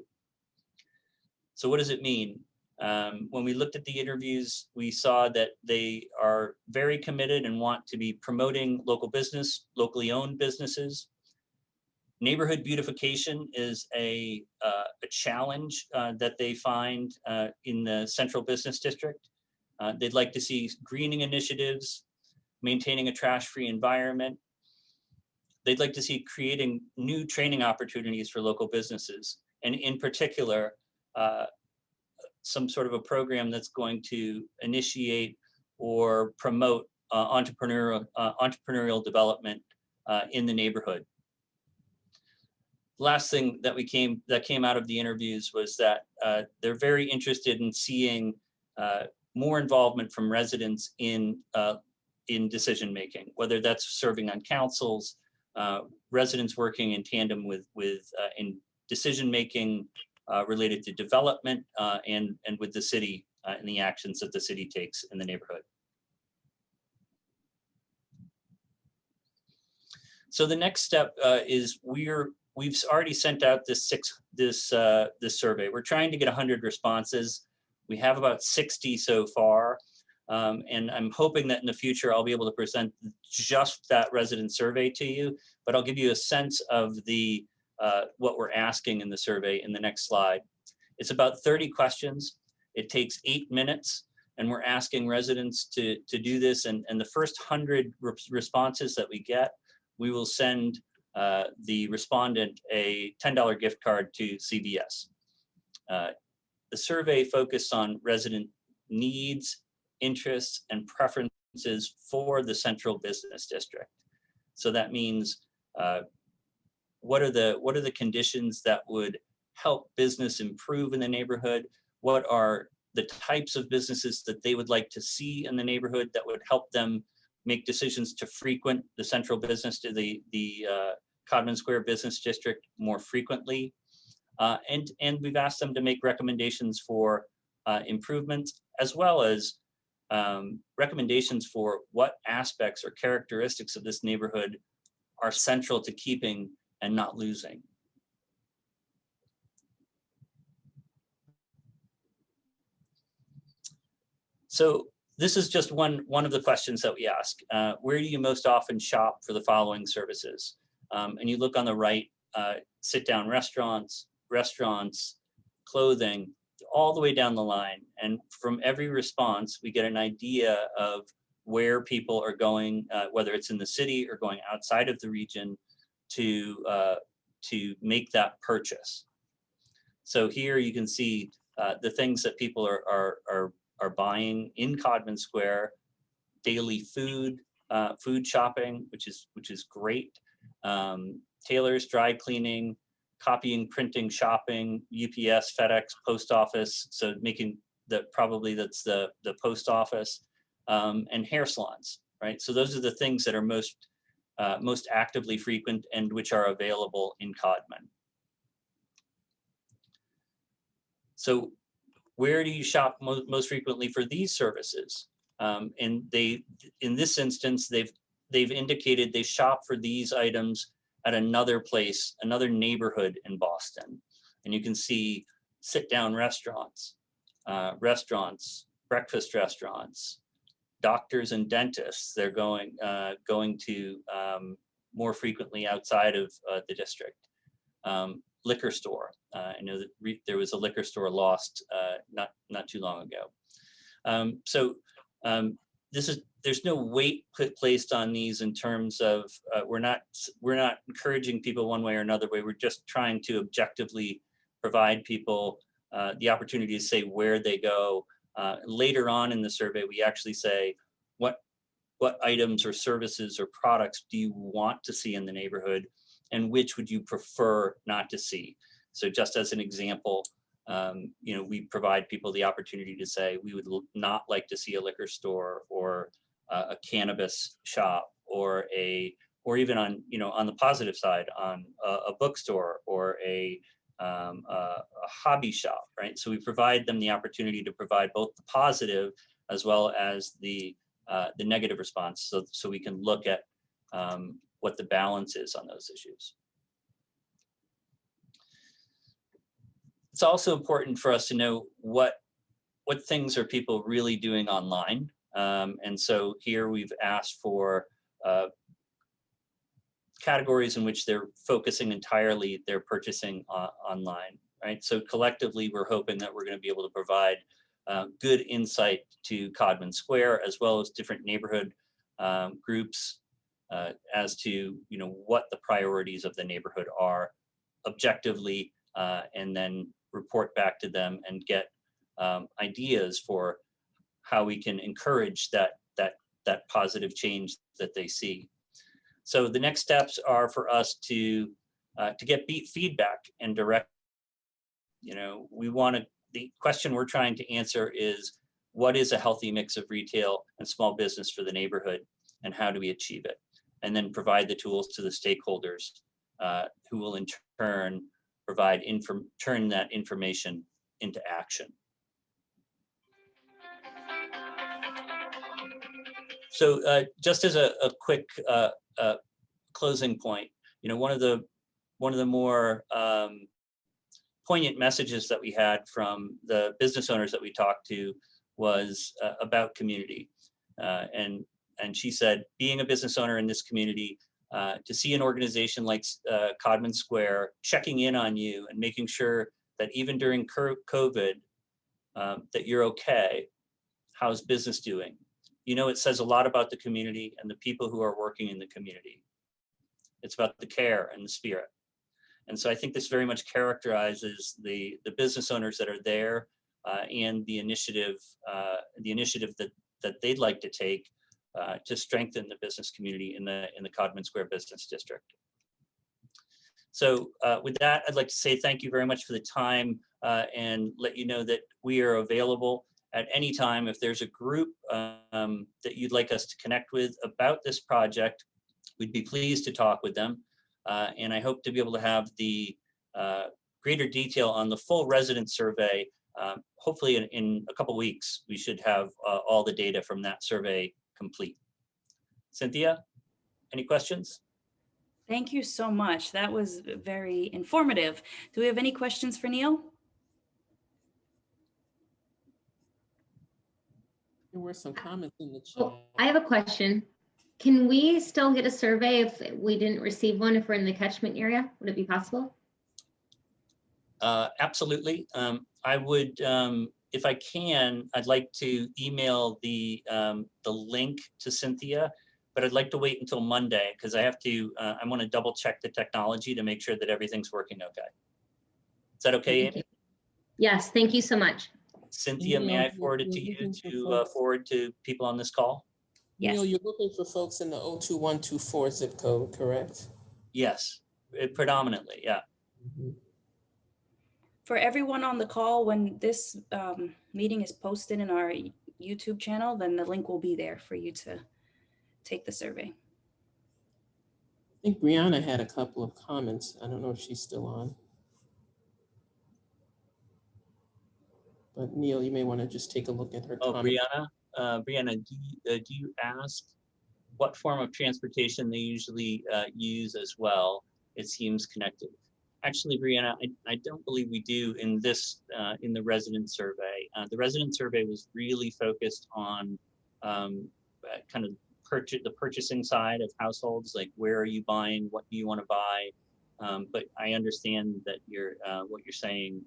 So what does it mean? When we looked at the interviews, we saw that they are very committed and want to be promoting local business, locally owned businesses. Neighborhood beautification is a challenge that they find in the central business district. They'd like to see greening initiatives, maintaining a trash-free environment. They'd like to see creating new training opportunities for local businesses, and in particular, some sort of a program that's going to initiate or promote entrepreneurial development in the neighborhood. Last thing that came out of the interviews was that they're very interested in seeing more involvement from residents in decision making, whether that's serving on councils, residents working in tandem with in decision making related to development and with the city and the actions that the city takes in the neighborhood. So the next step is we've already sent out this survey. We're trying to get 100 responses. We have about 60 so far. And I'm hoping that in the future, I'll be able to present just that resident survey to you, but I'll give you a sense of what we're asking in the survey in the next slide. It's about 30 questions. It takes 8 minutes, and we're asking residents to do this. And the first 100 responses that we get, we will send the respondent a $10 gift card to CVS. The survey focused on resident needs, interests, and preferences for the central business district. So that means what are the conditions that would help business improve in the neighborhood? What are the types of businesses that they would like to see in the neighborhood that would help them make decisions to frequent the central business to the Codman Square Business District more frequently? And we've asked them to make recommendations for improvements, as well as recommendations for what aspects or characteristics of this neighborhood are central to keeping and not losing. So this is just one of the questions that we ask. Where do you most often shop for the following services? And you look on the right, sit-down restaurants, clothing, all the way down the line. And from every response, we get an idea of where people are going, whether it's in the city or going outside of the region, to make that purchase. So here you can see the things that people are buying in Codman Square: daily food shopping, which is great. Tailors, dry cleaning, copying, printing, shopping, UPS, FedEx, post office. So making probably that's the post office, and hair salons, right? So those are the things that are most actively frequent and which are available in Codman. So where do you shop most frequently for these services? And in this instance, they've indicated they shop for these items at another place, another neighborhood in Boston. And you can see sit-down restaurants, breakfast restaurants, doctors and dentists. They're going to more frequently outside of the district. Liquor store. I know that there was a liquor store lost not too long ago. There's no weight placed on these in terms of we're not encouraging people one way or another way. We're just trying to objectively provide people the opportunity to say where they go. Later on in the survey, we actually say what items or services or products do you want to see in the neighborhood, and which would you prefer not to see. So just as an example, we provide people the opportunity to say we would not like to see a liquor store or a cannabis shop or even on the positive side on a bookstore or a hobby shop, right? So we provide them the opportunity to provide both the positive as well as the negative response, so we can look at what the balance is on those issues. It's also important for us to know what things are people really doing online. And so here we've asked for categories in which they're focusing entirely their purchasing online, right? So collectively, we're hoping that we're going to be able to provide good insight to Codman Square, as well as different neighborhood groups as to what the priorities of the neighborhood are objectively, and then report back to them and get ideas for how we can encourage that positive change that they see. So the next steps are for us to get feedback and direct. The question we're trying to answer is, what is a healthy mix of retail and small business for the neighborhood, and how do we achieve it? And then provide the tools to the stakeholders who will in turn turn that information into action. So just as a quick closing point, one of the more poignant messages that we had from the business owners that we talked to was about community. And she said, being a business owner in this community, to see an organization like Codman Square checking in on you and making sure that even during COVID, that you're okay. How's business doing? It says a lot about the community and the people who are working in the community. It's about the care and the spirit. And so I think this very much characterizes the business owners that are there and the initiative that they'd like to take to strengthen the business community in the Codman Square Business District. So with that, I'd like to say thank you very much for the time and let you know that we are available at any time. If there's a group that you'd like us to connect with about this project, we'd be pleased to talk with them. And I hope to be able to have the greater detail on the full resident survey. Hopefully in a couple weeks, we should have all the data from that survey complete. Cynthia, any questions? Thank you so much. That was very informative. Do we have any questions for Neil? There were some comments in the chat. Oh, I have a question. Can we still get a survey if we didn't receive one, if we're in the catchment area? Would it be possible? Absolutely. I would if I can, I'd like to email the link to Cynthia, but I'd like to wait until Monday because I have to, I want to double check the technology to make sure that everything's working okay. Is that okay, Thank Amy? you. Yes, thank you so much. Cynthia, may I forward it to you to forward to people on this call? Yes. Neil, you're looking for folks in the 02124 zip code, correct? Yes, predominantly, yeah. For everyone on the call, when this meeting is posted in our YouTube channel, then the link will be there for you to take the survey. I think Brianna had a couple of comments. I don't know if she's still on. But Neil, you may want to just take a look at her comment. Brianna, do you ask what form of transportation they usually use as well? It seems connected. Actually, Brianna, I don't believe we do in this, in the resident survey. The resident survey was really focused on kind of the purchasing side of households, like where are you buying, what do you want to buy? But I understand that what you're saying,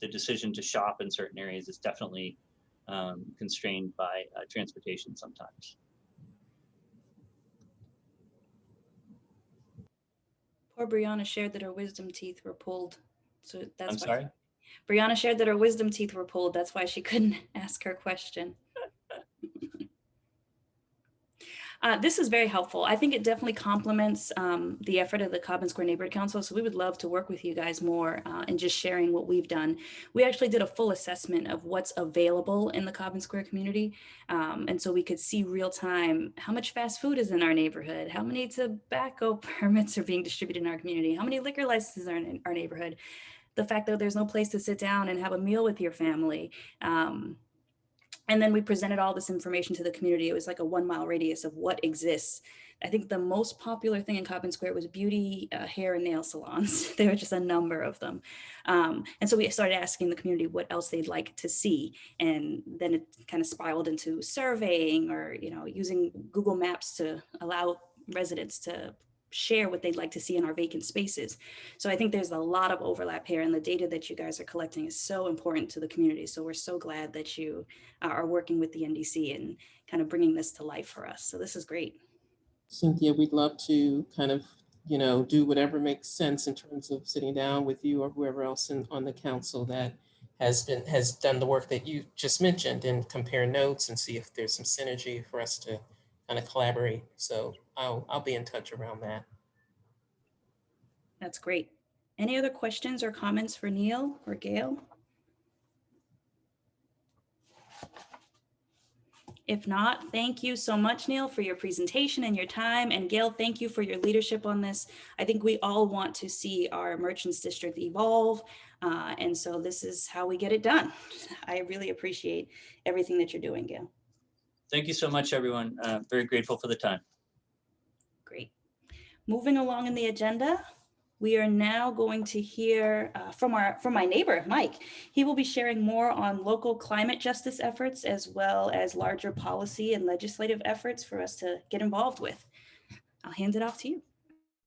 the decision to shop in certain areas is definitely constrained by transportation sometimes. Poor Brianna shared that her wisdom teeth were pulled. So that's I'm sorry? Brianna shared that her wisdom teeth were pulled. That's why she couldn't ask her question. This is very helpful. I think it definitely complements the effort of the Codman Square Neighborhood Council. So we would love to work with you guys more and just sharing what we've done. We actually did a full assessment of what's available in the Codman Square community. And so we could see real time how much fast food is in our neighborhood, how many tobacco permits are being distributed in our community, how many liquor licenses are in our neighborhood, the fact that there's no place to sit down and have a meal with your family. And then we presented all this information to the community. It was like a 1 mile radius of what exists. I think the most popular thing in Codman Square was beauty, hair and nail salons. There were just a number of them. And so we started asking the community what else they'd like to see. And then it kind of spiraled into surveying or, using Google Maps to allow residents to share what they'd like to see in our vacant spaces. So I think there's a lot of overlap here, and the data that you guys are collecting is so important to the community. So we're so glad that you are working with the NDC and kind of bringing this to life for us. So this is great. Cynthia, we'd love to kind of, do whatever makes sense in terms of sitting down with you or whoever else on the council that has done the work that you just mentioned and compare notes and see if there's some synergy for us to kind of collaborate. So I'll be in touch around that. That's great. Any other questions or comments for Neil or Gail? If not, thank you so much, Neil, for your presentation and your time. And Gail, thank you for your leadership on this. I think we all want to see our Merchants District evolve. And so this is how we get it done. I really appreciate everything that you're doing, Gail. Thank you so much, everyone. Very grateful for the time. Great. Moving along in the agenda, we are now going to hear from my neighbor, Mike. He will be sharing more on local climate justice efforts, as well as larger policy and legislative efforts for us to get involved with. I'll hand it off to you.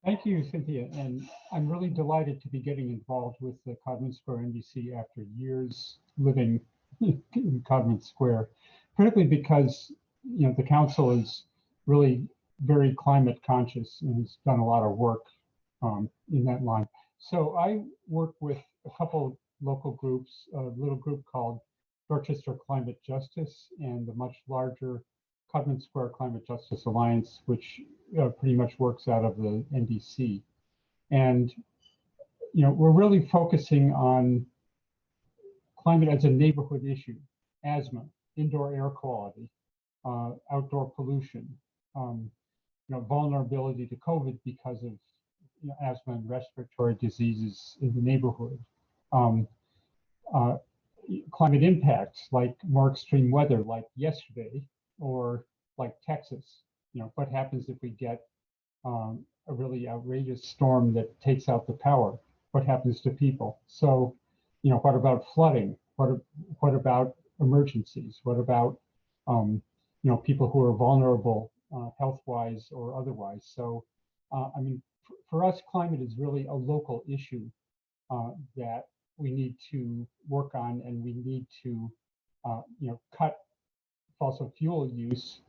Thank you, Cynthia. And I'm really delighted to be getting involved with the Codman Square NDC after years living in Codman Square, particularly because, the council is really very climate conscious and has done a lot of work in that line. So I work with a couple local groups, a little group called Dorchester Climate Justice and the much larger Codman Square Climate Justice Alliance, which pretty much works out of the NDC. And, we're really focusing on climate as a neighborhood issue, asthma, indoor air quality, outdoor pollution, vulnerability to COVID because of asthma and respiratory diseases in the neighborhood. Climate impacts like more extreme weather like yesterday or like Texas. What happens if we get a really outrageous storm that takes out the power? What happens to people? So, what about flooding? What about emergencies? What about people who are vulnerable health-wise or otherwise? So, for us, climate is really a local issue that we need to work on, and we need to cut fossil fuel use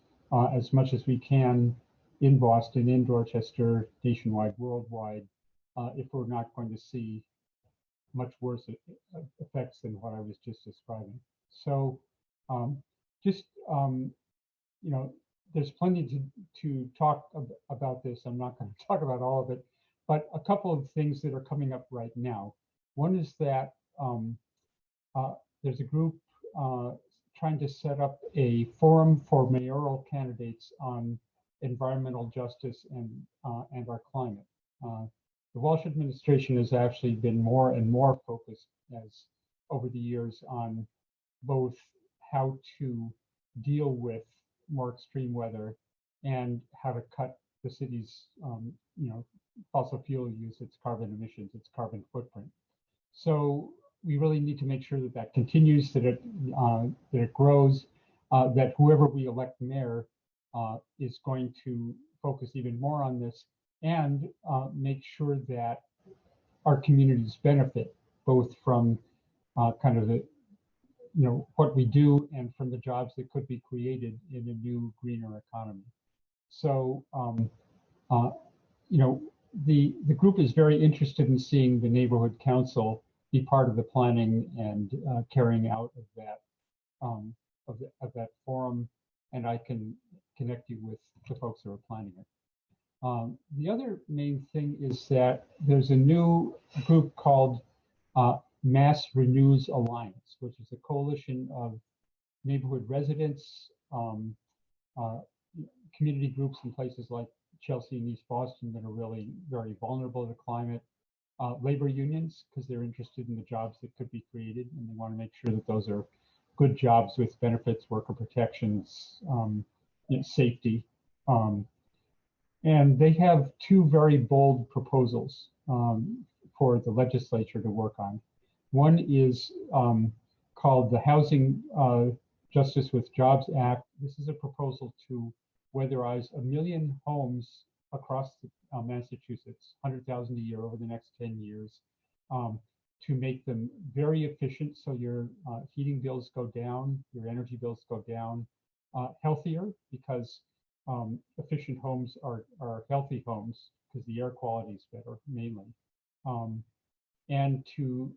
as much as we can in Boston, in Dorchester, nationwide, worldwide, if we're not going to see much worse effects than what I was just describing. So there's plenty to talk about this. I'm not going to talk about all of it, but a couple of things that are coming up right now. One is that there's a group trying to set up a forum for mayoral candidates on environmental justice and our climate. The Walsh administration has actually been more and more focused over the years on both how to deal with more extreme weather and how to cut the city's fossil fuel use, its carbon emissions, its carbon footprint. So we really need to make sure that that continues, that it grows, that whoever we elect mayor is going to focus even more on this, and make sure that our communities benefit both from kind of the what we do and from the jobs that could be created in a new greener economy. So the group is very interested in seeing the neighborhood council be part of the planning and carrying out of that forum, and I can connect you with the folks who are planning it. The other main thing is that there's a new group called Mass Renews Alliance, which is a coalition of neighborhood residents, community groups in places like Chelsea and East Boston that are really very vulnerable to climate, labor unions, because they're interested in the jobs that could be created, and they want to make sure that those are good jobs with benefits, worker protections, safety. And they have two very bold proposals for the legislature to work on. One is called the Housing Justice with Jobs Act. This is a proposal to weatherize 1 million homes across Massachusetts, 100,000 a year over the next 10 years, to make them very efficient so your heating bills go down, your energy bills go down, healthier because efficient homes are healthy homes because the air quality is better, mainly, and to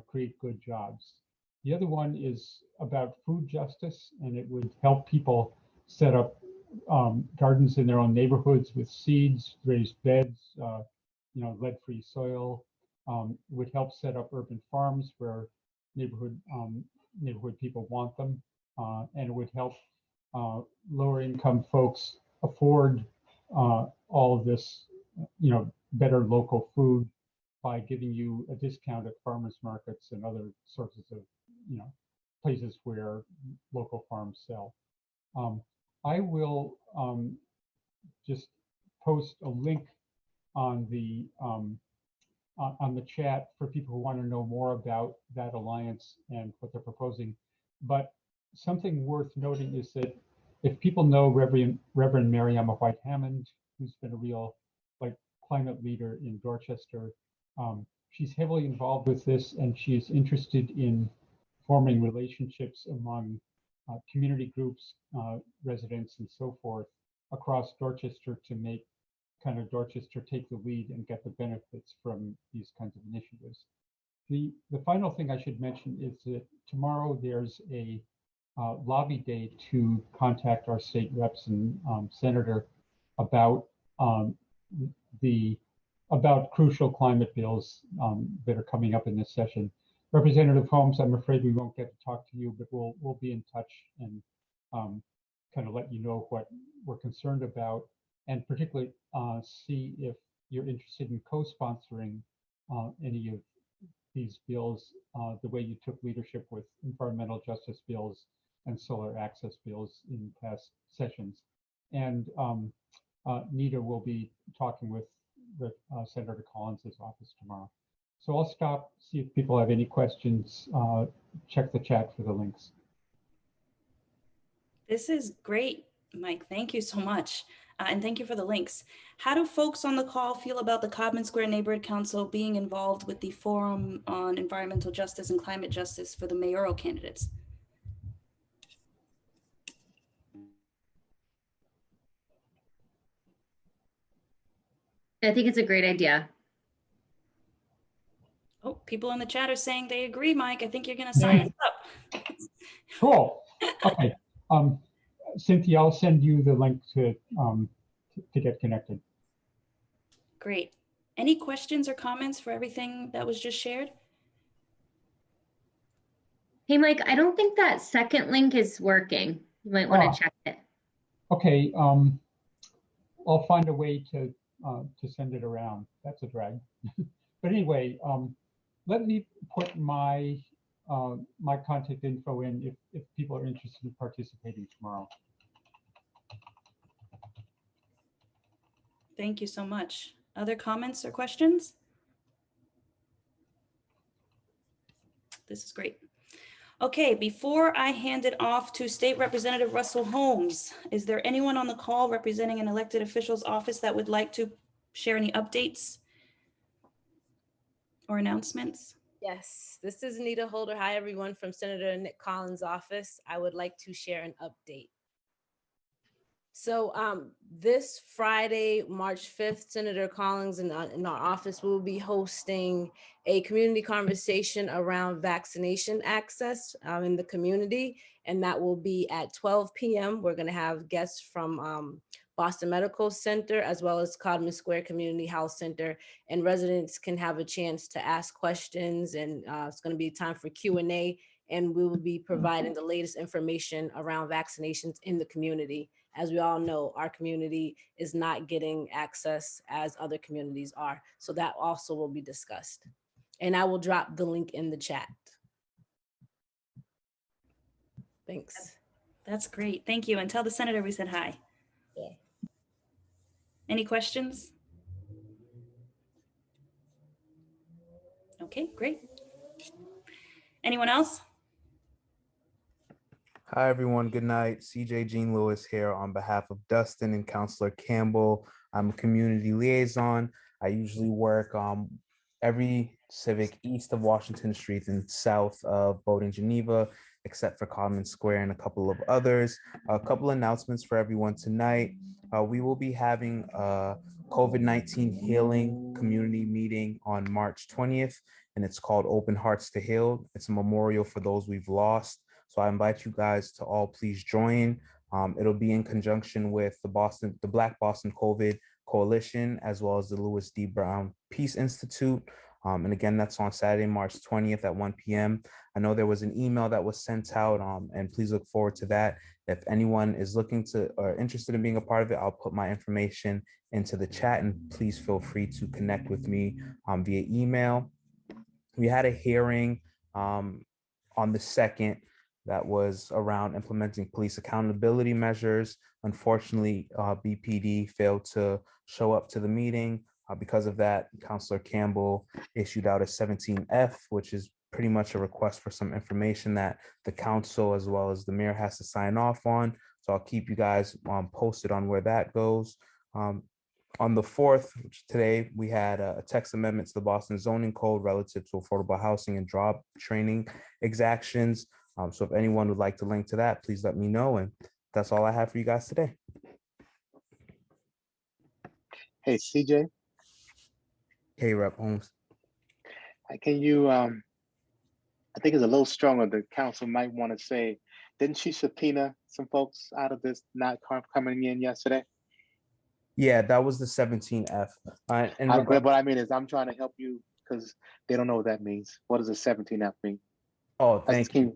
create good jobs. The other one is about food justice, and it would help people set up gardens in their own neighborhoods with seeds, raised beds, lead-free soil. It would help set up urban farms where neighborhood people want them, and it would help lower income folks afford all of this, better local food by giving you a discount at farmers markets and other sources of, places where local farms sell. I will just post a link on the chat for people who want to know more about that alliance and what they're proposing. But something worth noting is that if people know Reverend Mariama White Hammond, who's been a real climate leader in Dorchester, she's heavily involved with this, and she is interested in forming relationships among community groups, residents, and so forth across Dorchester to make kind of Dorchester take the lead and get the benefits from these kinds of initiatives. The final thing I should mention is that tomorrow there's a lobby day to contact our state reps and senator about crucial climate bills that are coming up in this session. Representative Holmes, I'm afraid we won't get to talk to you, but we'll be in touch and kind of let you know what we're concerned about, and particularly see if you're interested in co-sponsoring any of these bills the way you took leadership with environmental justice bills and solar access bills in past sessions. And Nita will be talking with Senator Collins' office tomorrow. So I'll stop, see if people have any questions, check the chat for the links. This is great, Mike. Thank you so much. and thank you for the links. How do folks on the call feel about the Codman Square Neighborhood Council being involved with the Forum on Environmental Justice and Climate Justice for the mayoral candidates? I think it's a great idea. Oh, people in the chat are saying they agree, Mike. I think you're going to sign us up. Cool. Okay. Cynthia, I'll send you the link to get connected. Great. Any questions or comments for everything that was just shared? Hey, Mike, I don't think that second link is working. You might want to check it. Okay. I'll find a way to send it around. That's a drag. But anyway, let me put my my contact info in if people are interested in participating tomorrow. Thank you so much. Other comments or questions? This is great. Okay, before I hand it off to State Representative Russell Holmes, is there anyone on the call representing an elected official's office that would like to share any updates or announcements? Yes, this is Nita Holder. Hi, everyone from Senator Nick Collins' office. I would like to share an update. So this Friday, March 5th, Senator Collins in our office will be hosting a community conversation around vaccination access in the community. And that will be at 12 p.m. We're going to have guests from Boston Medical Center, as well as Codman Square Community Health Center, and residents can have a chance to ask questions, and it's going to be time for Q&A, and we will be providing the latest information around vaccinations in the community. As we all know, our community is not getting access as other communities are, so that also will be discussed. And I will drop the link in the chat. Thanks. That's great. Thank you. And tell the senator we said hi. Yeah. Any questions? Okay, great. Anyone else? Hi, everyone. Good night. CJ Jean Lewis here on behalf of Dustin and Councilor Campbell. I'm a community liaison. I usually work every civic east of Washington Street and south of Bowdoin, Geneva, except for Codman Square and a couple of others. A couple announcements for everyone tonight. We will be having a COVID-19 healing community meeting on March 20th, and it's called Open Hearts to Heal. It's a memorial for those we've lost. So I invite you guys to all please join. It'll be in conjunction with the Black Boston COVID Coalition, as well as the Louis D. Brown Peace Institute. And again, that's on Saturday, March 20th at 1 p.m. I know there was an email that was sent out, and please look forward to that. If anyone is looking to or interested in being a part of it, I'll put my information into the chat, and please feel free to connect with me via email. We had a hearing on the 2nd that was around implementing police accountability measures. Unfortunately, BPD failed to show up to the meeting. Because of that, Councilor Campbell issued out a 17F, which is pretty much a request for some information that the council as well as the mayor has to sign off on. So I'll keep you guys posted on where that goes. On the 4th, which today, we had a text amendment to the Boston zoning code relative to affordable housing and job training exactions. So if anyone would like to link to that, please let me know. And that's all I have for you guys today. Hey, CJ. Hey, Rep. Holmes. Can you, I think it's a little stronger. The council might want to say, didn't she subpoena some folks out of this not coming in yesterday? Yeah, that was the 17F. What I mean is I'm trying to help you because they don't know what that means. What does a 17F mean? Oh, thank you.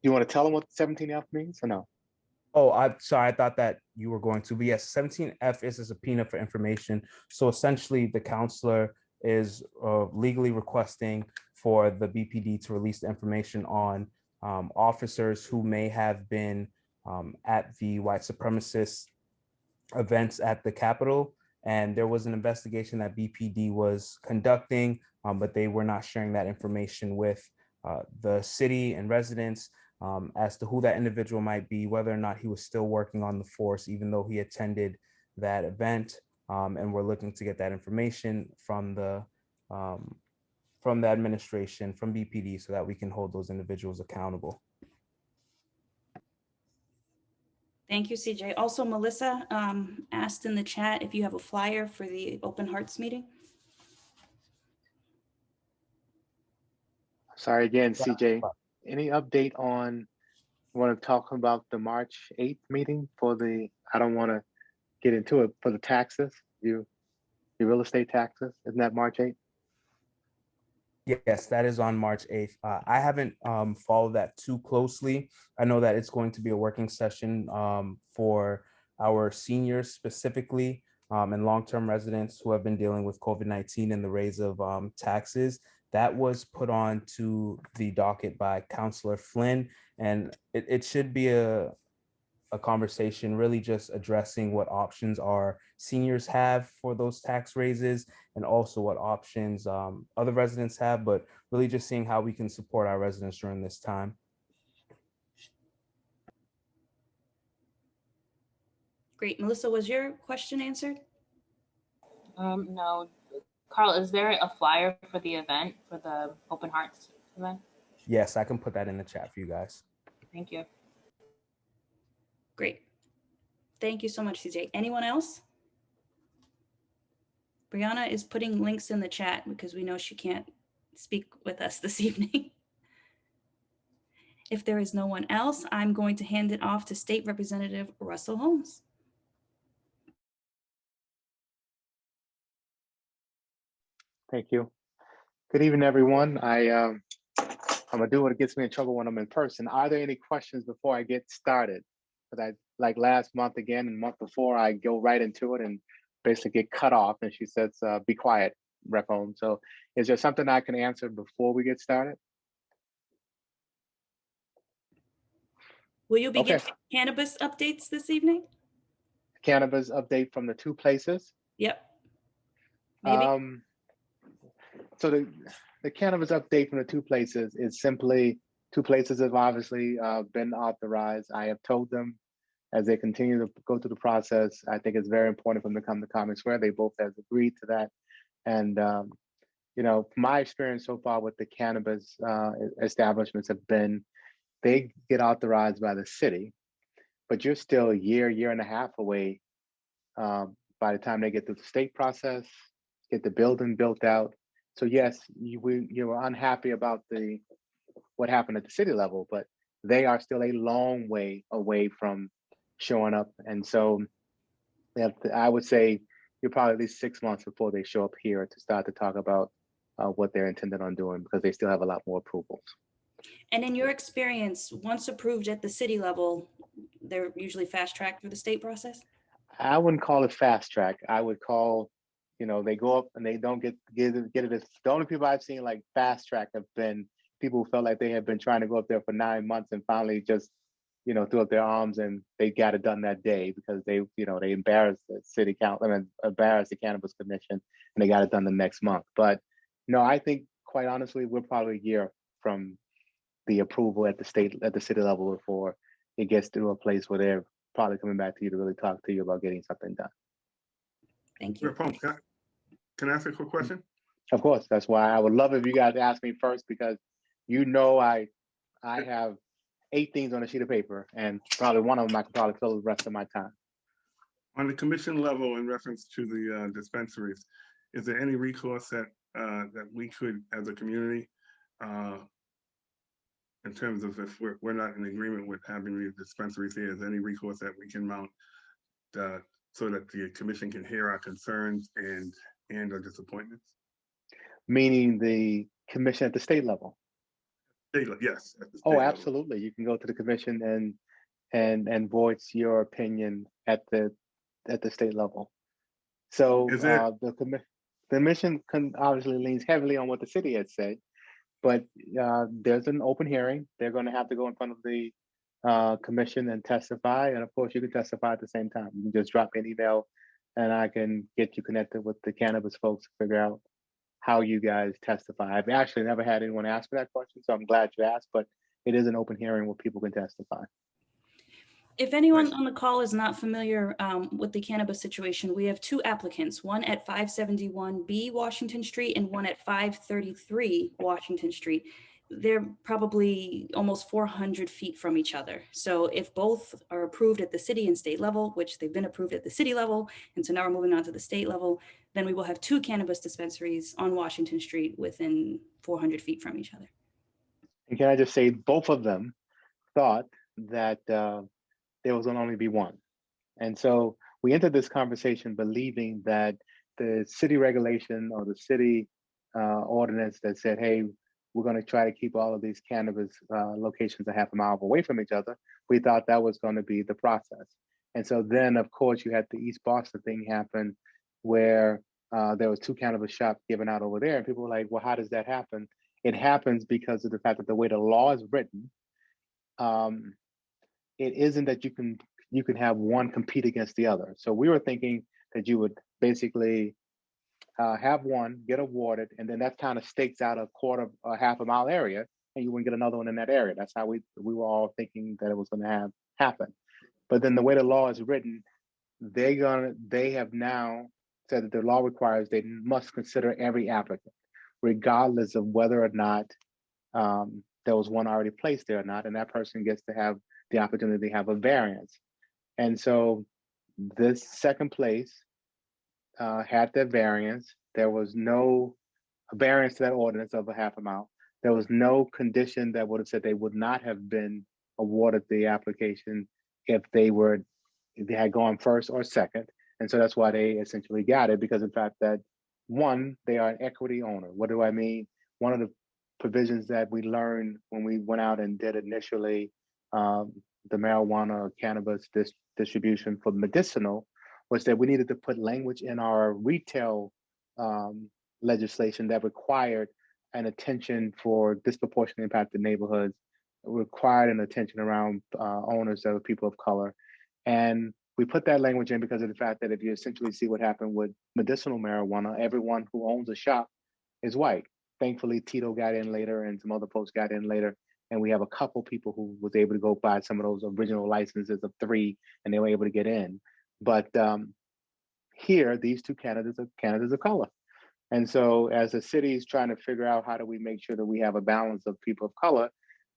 You want to tell them what 17F means or no? Oh, I'm sorry. I thought that you were going to, but yes, 17F is a subpoena for information. So essentially the counselor is legally requesting for the BPD to release the information on officers who may have been at the white supremacist events at the Capitol. And there was an investigation that BPD was conducting, but they were not sharing that information with the city and residents. as to who that individual might be, whether or not he was still working on the force, even though he attended that event. And we're looking to get that information from the administration, from BPD, so that we can hold those individuals accountable. Thank you, CJ. Also, Melissa asked in the chat if you have a flyer for the Open Hearts meeting. Sorry again, CJ. Any update on, want to talk about the March 8th meeting for the, I don't want to get into it, for the taxes, your real estate taxes, isn't that March 8th? Yes, that is on March 8th. I haven't followed that too closely. I know that it's going to be a working session for our seniors specifically, and long-term residents who have been dealing with COVID-19 and the raise of taxes. That was put on to the docket by Councillor Flynn, and it should be a conversation really just addressing what options our seniors have for those tax raises, and also what options other residents have, but really just seeing how we can support our residents during this time. Great. Melissa, was your question answered? No. Carl, is there a flyer for the event, for the Open Hearts event? Yes, I can put that in the chat for you guys. Thank you. Great. Thank you so much, CJ. Anyone else? Brianna is putting links in the chat because we know she can't speak with us this evening. If there is no one else, I'm going to hand it off to State Representative Russell Holmes. Thank you. Good evening, everyone. I'm gonna do what gets me in trouble when I'm in person. Are there any questions before I get started? Because like last month again and month before, I go right into it and basically get cut off. And she says, "Be quiet, Rep. Holmes." So, is there something I can answer before we get started? Will you be getting cannabis updates this evening? Cannabis update from the two places. Yep. Maybe. So the cannabis update from the two places is simply, two places have obviously been authorized. I have told them as they continue to go through the process, I think it's very important for them to come to Common Square. They both have agreed to that. And, you know, my experience so far with the cannabis establishments have been, they get authorized by the city, but you're still a year and a half away by the time they get through the state process, get the building built out. So yes, you were unhappy about what happened at the city level, but they are still a long way away from showing up. And so I would say you're probably at least 6 months before they show up here to start to talk about what they're intended on doing, because they still have a lot more approvals. And in your experience, once approved at the city level, they're usually fast tracked through the state process? I wouldn't call it fast track. I would call, you know, they go up and they don't get it. As the only people I've seen like fast track have been people who felt like they had been trying to go up there for 9 months and finally just, you know, threw up their arms and they got it done that day because they, you know, they embarrassed the city council, embarrassed the Cannabis Commission, and they got it done the next month. But no, I think quite honestly, we're probably a year from the approval at the city level before it gets to a place where they're probably coming back to you to really talk to you about getting something done. Thank you. Can I ask a quick question? Of course, that's why I would love if you guys ask me first, because you know I have 8 things on a sheet of paper, and probably one of them I could probably fill the rest of my time. On the commission level, in reference to the dispensaries, is there any recourse that we could, as a community, in terms of if we're not in agreement with having these dispensaries here, is there any recourse that we can mount so that the commission can hear our concerns and our disappointments? Meaning the commission at the state level? Yes. Oh, absolutely. You can go to the commission and voice your opinion at the state level. So the commission obviously leans heavily on what the city had said, but there's an open hearing. They're going to have to go in front of the commission and testify. And of course, you can testify at the same time. You can just drop me an email and I can get you connected with the cannabis folks to figure out how you guys testify. I've actually never had anyone ask me that question, so I'm glad you asked, but it is an open hearing where people can testify. If anyone on the call is not familiar with the cannabis situation, we have two applicants, one at 571B Washington Street and one at 533 Washington Street. They're probably almost 400 feet from each other. So if both are approved at the city and state level, which they've been approved at the city level, and so now we're moving on to the state level, then we will have two cannabis dispensaries on Washington Street within 400 feet from each other. And can I just say, both of them thought that there was going to only be one. And so we entered this conversation believing that the city regulation or the city ordinance that said, hey, we're going to try to keep all of these cannabis locations a half a mile away from each other. We thought that was going to be the process. And so then, of course, you had the East Boston thing happen where there was two cannabis shops given out over there. And people were like, well, how does that happen? It happens because of the fact that the way the law is written, it isn't that you can have one compete against the other. So we were thinking that you would basically have one, get awarded, and then that kind of stakes out a quarter or half a mile area, and you wouldn't get another one in that area. That's how we were all thinking that it was going to happen. But then the way the law is written, they have now said that the law requires they must consider every applicant, regardless of whether or not there was one already placed there or not, and that person gets to have the opportunity to have a variance. And so this second place had their variance. There was no variance to that ordinance of a half a mile. There was no condition that would have said they would not have been awarded the application if they had gone first or second. And so that's why they essentially got it, because in fact that one, they are an equity owner. What do I mean? One of the provisions that we learned when we went out and did initially the marijuana or cannabis distribution for medicinal was that we needed to put language in our retail legislation that required an attention for disproportionately impacted neighborhoods, required an attention around owners that were people of color. And we put that language in because of the fact that if you essentially see what happened with medicinal marijuana, everyone who owns a shop is white. Thankfully, Tito got in later and some other folks got in later. And we have a couple people who was able to go buy some of those original licenses of 3, and they were able to get in. But here, these two candidates of color. And so as the city is trying to figure out how do we make sure that we have a balance of people of color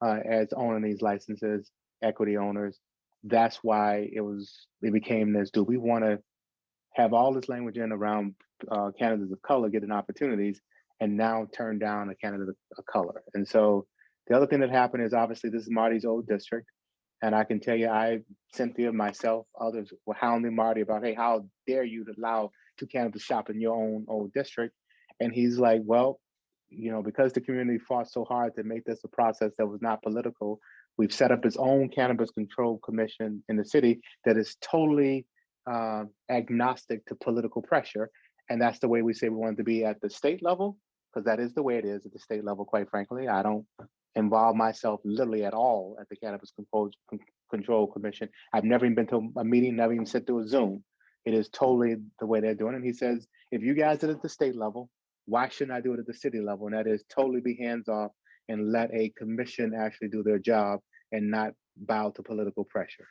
as owning these licenses, equity owners, that's why it became this, do we want to have all this language in around candidates of color getting opportunities and now turn down a candidate of color? And so the other thing that happened is obviously this is Marty's old district. And I can tell you, Cynthia, myself, others were hounding Marty about, hey, how dare you to allow two cannabis shop in your own old district? And he's like, well, because the community fought so hard to make this a process that was not political, we've set up its own cannabis control commission in the city that is totally agnostic to political pressure. And that's the way we say we want it to be at the state level, because that is the way it is at the state level, quite frankly. I don't involve myself literally at all at the Cannabis Control Commission. I've never even been to a meeting, never even sit through a Zoom. It is totally the way they're doing it. And he says, if you guys did it at the state level, why shouldn't I do it at the city level? And that is totally be hands off and let a commission actually do their job and not bow to political pressure.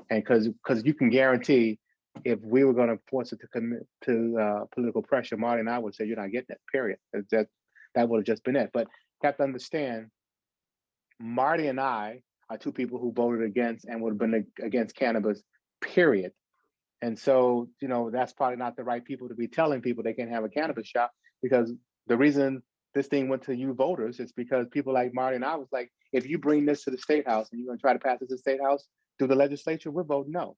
And because you can guarantee if we were going to force it to commit to political pressure, Marty and I would say, you're not getting it, period. That would have just been it. But you have to understand, Marty and I are two people who voted against and would have been against cannabis, period. And so, that's probably not the right people to be telling people they can't have a cannabis shop, because the reason this thing went to you voters is because people like Marty and I was like, if you bring this to the State House and you're going to try to pass it to the State House through the legislature, we're voting no.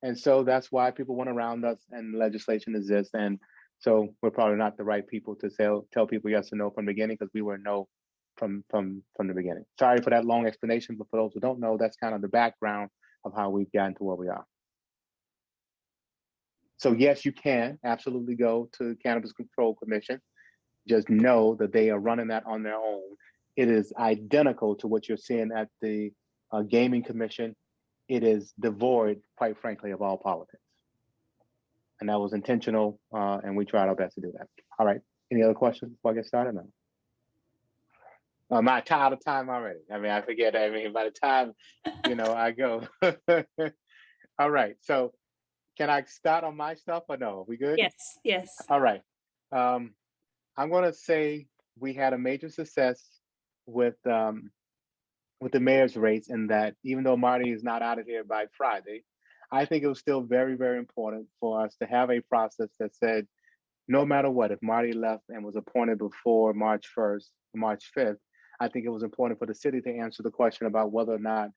And so that's why people went around us and legislation exists. And so we're probably not the right people to tell people yes or no from the beginning, because we were no from the beginning. Sorry for that long explanation, but for those who don't know, that's kind of the background of how we've gotten to where we are. So yes, you can absolutely go to Cannabis Control Commission. Just know that they are running that on their own. It is identical to what you're seeing at the Gaming Commission. It is devoid, quite frankly, of all politics. And that was intentional, and we tried our best to do that. All right, any other questions before I get started? No. Am I out of time already? I mean, I forget. I mean, by the time, I go. All right. So can I start on my stuff or no? We good? Yes, yes. All right. I'm going to say we had a major success with the mayor's race in that even though Marty is not out of here by Friday, I think it was still very, very important for us to have a process that said, no matter what, if Marty left and was appointed before March 1st, March 5th, I think it was important for the city to answer the question about whether or not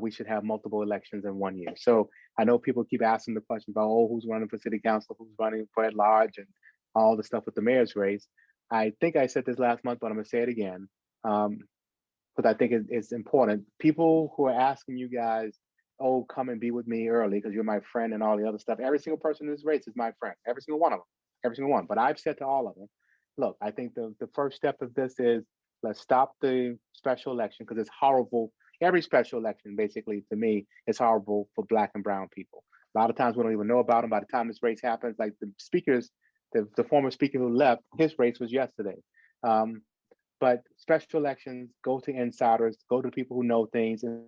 we should have multiple elections in 1 year. So I know people keep asking the question about, oh, who's running for city council, who's running for at large, and all the stuff with the mayor's race. I think I said this last month, but I'm gonna say it again, because I think it's important. People who are asking you guys, oh, come and be with me early because you're my friend and all the other stuff. Every single person in this race is my friend, every single one of them, every single one. But I've said to all of them, look, I think the first step of this is let's stop the special election because it's horrible. Every special election, basically, to me, is horrible for Black and brown people. A lot of times we don't even know about them. By the time this race happens, like the speakers, the former speaker who left, his race was yesterday. But special elections go to insiders, go to people who know things, and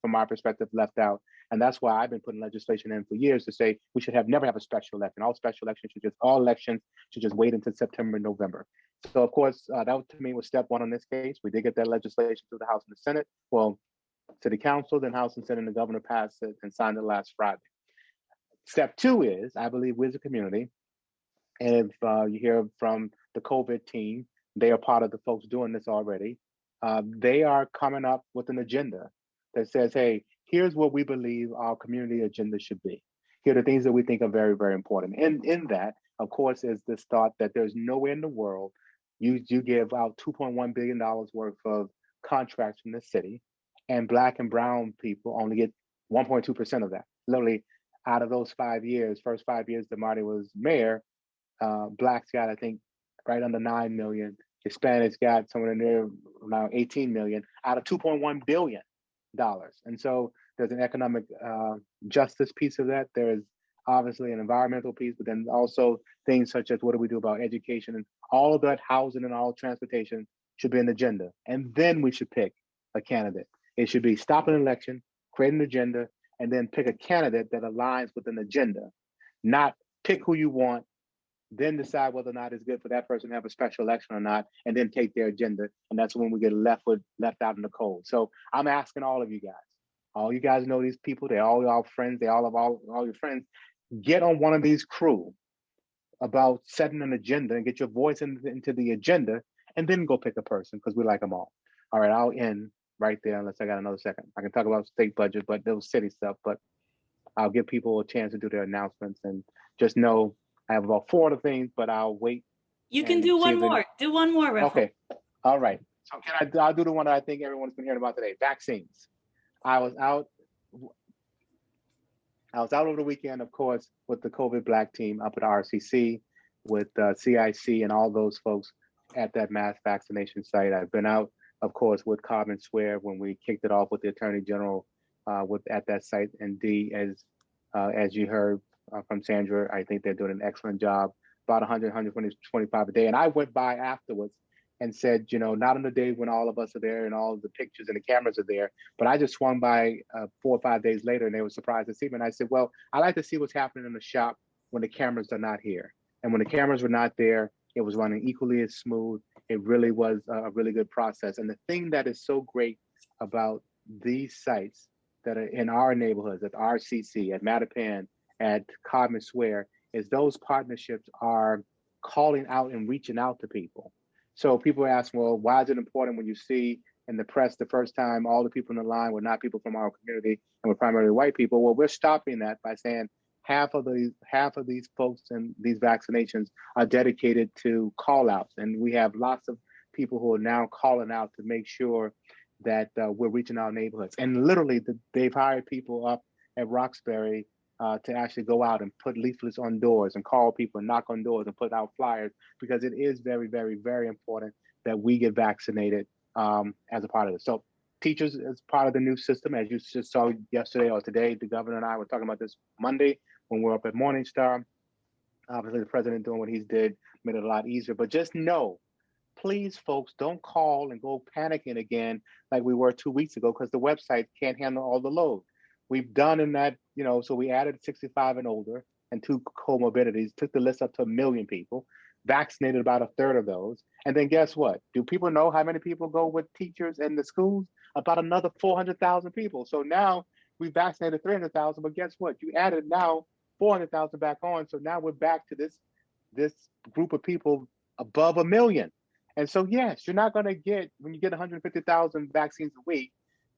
from my perspective, left out. And that's why I've been putting legislation in for years to say we should never have a special election. All elections should just wait until September, November. So of course, that to me was step one on this case. We did get that legislation through the House and the Senate. Well, to the council, then House and Senate, and the governor passed it and signed it last Friday. Step two is, I believe we as a community, and if you hear from the COVID team, they are part of the folks doing this already. They are coming up with an agenda that says, hey, here's what we believe our community agenda should be. Here are the things that we think are very, very important. And in that, of course, is this thought that there's nowhere in the world you give out $2.1 billion worth of contracts from the city, and Black and brown people only get 1.2% of that. Literally, out of those 5 years, first 5 years that Marty was mayor, Blacks got, I think, right under 9 million. Hispanics got somewhere near around 18 million out of $2.1 billion. And so there's an economic justice piece of that. There's obviously an environmental piece, but then also things such as what do we do about education, and all of that, housing and all transportation should be an agenda. And then we should pick a candidate. It should be stop an election, create an agenda, and then pick a candidate that aligns with an agenda, not pick who you want, then decide whether or not it's good for that person to have a special election or not, and then take their agenda. And that's when we get left out in the cold. So I'm asking all of you guys, all you guys know these people, they're all our friends, they all your friends, get on one of these crew about setting an agenda and get your voice into the agenda, and then go pick a person because we like them all. All right, I'll end right there unless I got another second. I can talk about state budget, but those city stuff, but I'll give people a chance to do their announcements, and just know I have about 4 other things, but I'll wait. You can do one more. Do one more, Ref. Okay. All right. So I'll do the one that I think everyone's been hearing about today, vaccines. I was out over the weekend, of course, with the COVID Black team up at RCC, with CIC and all those folks at that mass vaccination site. I've been out, of course, with Codman Square when we kicked it off with the Attorney General at that site. And as you heard from Sandra, I think they're doing an excellent job. About 100, 125 a day. And I went by afterwards and said, not on the day when all of us are there and all the pictures and the cameras are there, but I just swung by 4 or 5 days later, and they were surprised to see me. And I said, well, I like to see what's happening in the shop when the cameras are not here. And when the cameras were not there, it was running equally as smooth. It really was a really good process. And the thing that is so great about these sites that are in our neighborhoods, at RCC, at Mattapan, at Codman Square, is those partnerships are calling out and reaching out to people. So people ask, well, why is it important when you see in the press the first time all the people in the line were not people from our community and were primarily white people? Well, we're stopping that by saying half of these folks and these vaccinations are dedicated to call outs. And we have lots of people who are now calling out to make sure that we're reaching our neighborhoods. And literally they've hired people up at Roxbury to actually go out and put leaflets on doors and call people and knock on doors and put out flyers, because it is very, very, very important that we get vaccinated as a part of it. So teachers as part of the new system, as you just saw yesterday or today, the governor and I were talking about this Monday when we were up at Morningstar. Obviously the president doing what he did made it a lot easier, but just know please, folks, don't call and go panicking again like we were 2 weeks ago, because the website can't handle all the load. We've done in that, so we added 65 and older and 2 comorbidities, took the list up to 1 million people, vaccinated about a third of those. And then guess what? Do people know how many people go with teachers in the schools? About another 400,000 people. So now we vaccinated 300,000, but guess what? You added now 400,000 back on. So now we're back to this group of people above 1 million. And so, yes, you're not going to get, when you get 150,000 vaccines a week,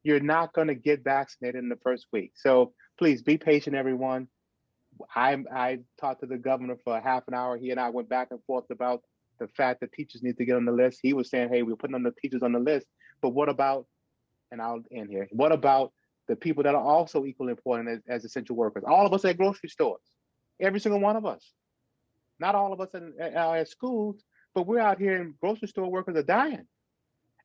you're not going to get vaccinated in the first week. So please be patient, everyone. I talked to the governor for a half an hour. He and I went back and forth about the fact that teachers need to get on the list. He was saying, hey, we're putting on the teachers on the list, but what about, and I'll end here, what about the people that are also equally important as essential workers? All of us at grocery stores, every single one of us. Not all of us at schools, but we're out here and grocery store workers are dying.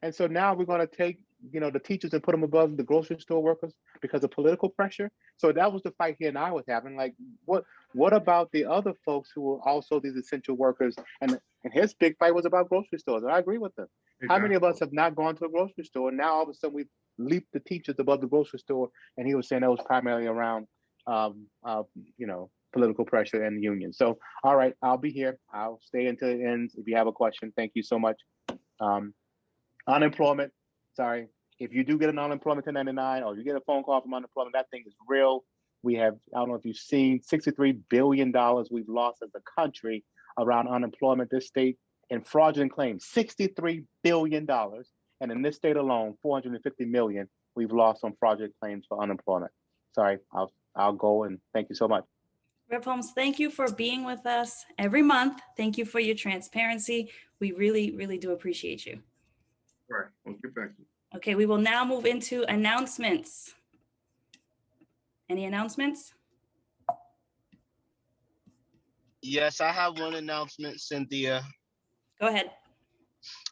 And so now we're going to take, the teachers and put them above the grocery store workers because of political pressure. So that was the fight he and I was having. Like, what about the other folks who are also these essential workers? And his big fight was about grocery stores. And I agree with him. Exactly. How many of us have not gone to a grocery store? And now all of a sudden we've leaped the teachers above the grocery store. And he was saying that was primarily around, political pressure and the union. So, all right, I'll be here. I'll stay until it ends. If you have a question, thank you so much. Unemployment, sorry. If you do get an unemployment 1099 or you get a phone call from unemployment, that thing is real. We have, I don't know if you've seen, $63 billion we've lost as a country around unemployment. This state in fraudulent claims, $63 billion. And in this state alone, 450 million we've lost on fraudulent claims for unemployment. Sorry, I'll go and thank you so much. Rep. Holmes, thank you for being with us every month. Thank you for your transparency. We really, really do appreciate you. All right, we'll get back to you. Okay, we will now move into announcements. Any announcements? Yes, I have one announcement, Cynthia. Go ahead.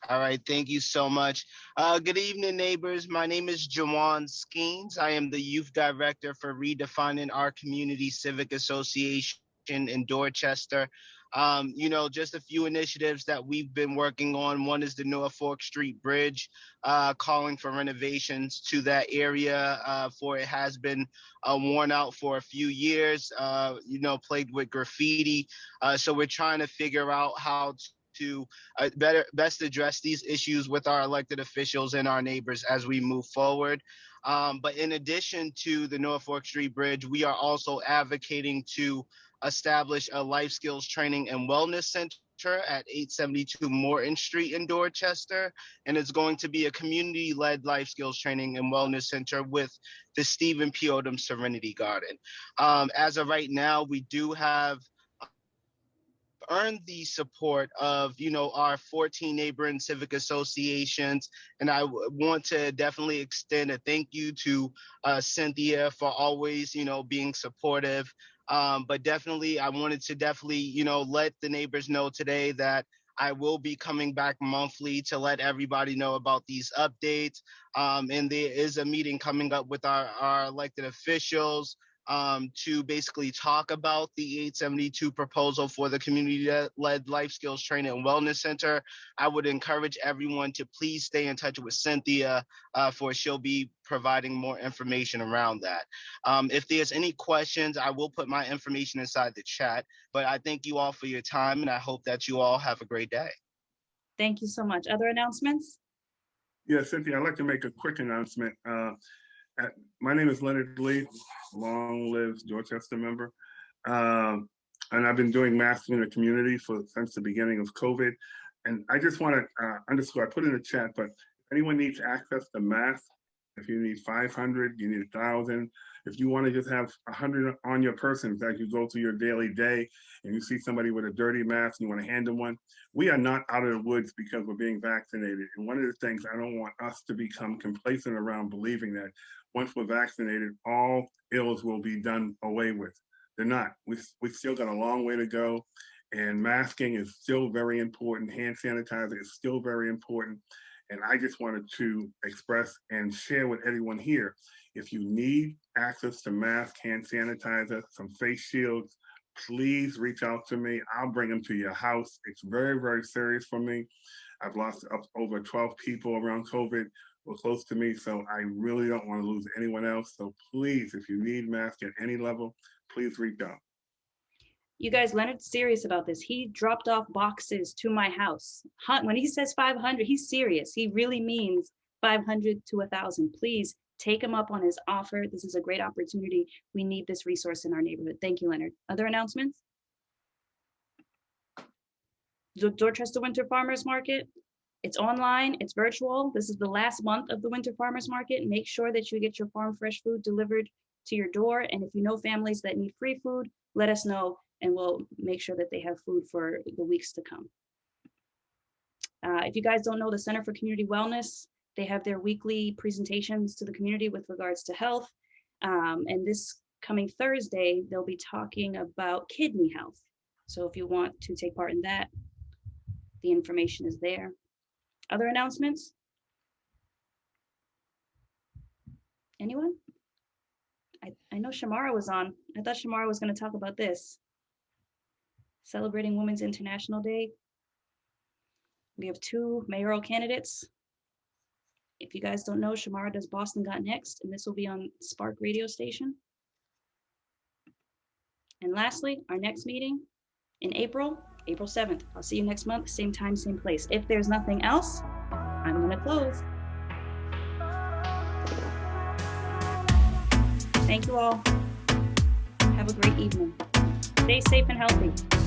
All right, thank you so much. Good evening, neighbors. My name is Jawan Skeens. I am the youth director for Redefining Our Community Civic Association in Dorchester. Just a few initiatives that we've been working on. One is the Norfolk Street Bridge, calling for renovations to that area, for it has been worn out for a few years, plagued with graffiti. So we're trying to figure out how to best address these issues with our elected officials and our neighbors as we move forward. But in addition to the Norfolk Street Bridge, we are also advocating to establish a life skills training and wellness center at 872 Morton Street in Dorchester. And it's going to be a community-led life skills training and wellness center with the Stephen P. Odom Serenity Garden. As of right now, we do have earned the support of, our 14 neighboring civic associations. And I want to definitely extend a thank you to Cynthia for always, being supportive. But definitely, I wanted to let the neighbors know today that I will be coming back monthly to let everybody know about these updates. And there is a meeting coming up with our elected officials to basically talk about the 872 proposal for the community-led life skills training and wellness center. I would encourage everyone to please stay in touch with Cynthia, for she'll be providing more information around that. If there's any questions, I will put my information inside the chat, but I thank you all for your time and I hope that you all have a great day. Thank you so much. Other announcements? Yeah, Cynthia, I'd like to make a quick announcement. My name is Leonard Lee, long lives Dorchester member. And I've been doing masking in the community since the beginning of COVID. And I just want to underscore, I put in the chat, but if anyone needs access to masks, if you need 500, you need 1,000. If you want to just have 100 on your person as you go through your daily day and you see somebody with a dirty mask and you want to hand them one, we are not out of the woods because we're being vaccinated. And one of the things I don't want us to become complacent around believing that once we're vaccinated, all ills will be done away with. They're not. We've still got a long way to go. And masking is still very important. Hand sanitizer is still very important. And I just wanted to express and share with everyone here, if you need access to mask, hand sanitizer, some face shields, please reach out to me. I'll bring them to your house. It's very, very serious for me. I've lost over 12 people around COVID or close to me, so I really don't want to lose anyone else. So please, if you need masks at any level, please reach out. You guys, Leonard's serious about this. He dropped off boxes to my house. When he says 500, he's serious. He really means 500 to 1,000. Please take him up on his offer. This is a great opportunity. We need this resource in our neighborhood. Thank you, Leonard. Other announcements? The Dorchester Winter Farmers Market. It's online, it's virtual. This is the last month of the Winter Farmers Market. Make sure that you get your farm fresh food delivered to your door. And if you know families that need free food, let us know and we'll make sure that they have food for the weeks to come. If you guys don't know the Center for Community Wellness, they have their weekly presentations to the community with regards to health. And this coming Thursday, they'll be talking about kidney health. So if you want to take part in that, the information is there. Other announcements? Anyone? I know Shamara was on. I thought Shamara was going to talk about this. Celebrating Women's International Day. We have 2 mayoral candidates. If you guys don't know, Shamara does Boston Got Next, and this will be on Spark radio station. And lastly, our next meeting in April 7th. I'll see you next month, same time, same place. If there's nothing else, I'm going to close. Thank you all. Have a great evening. Stay safe and healthy.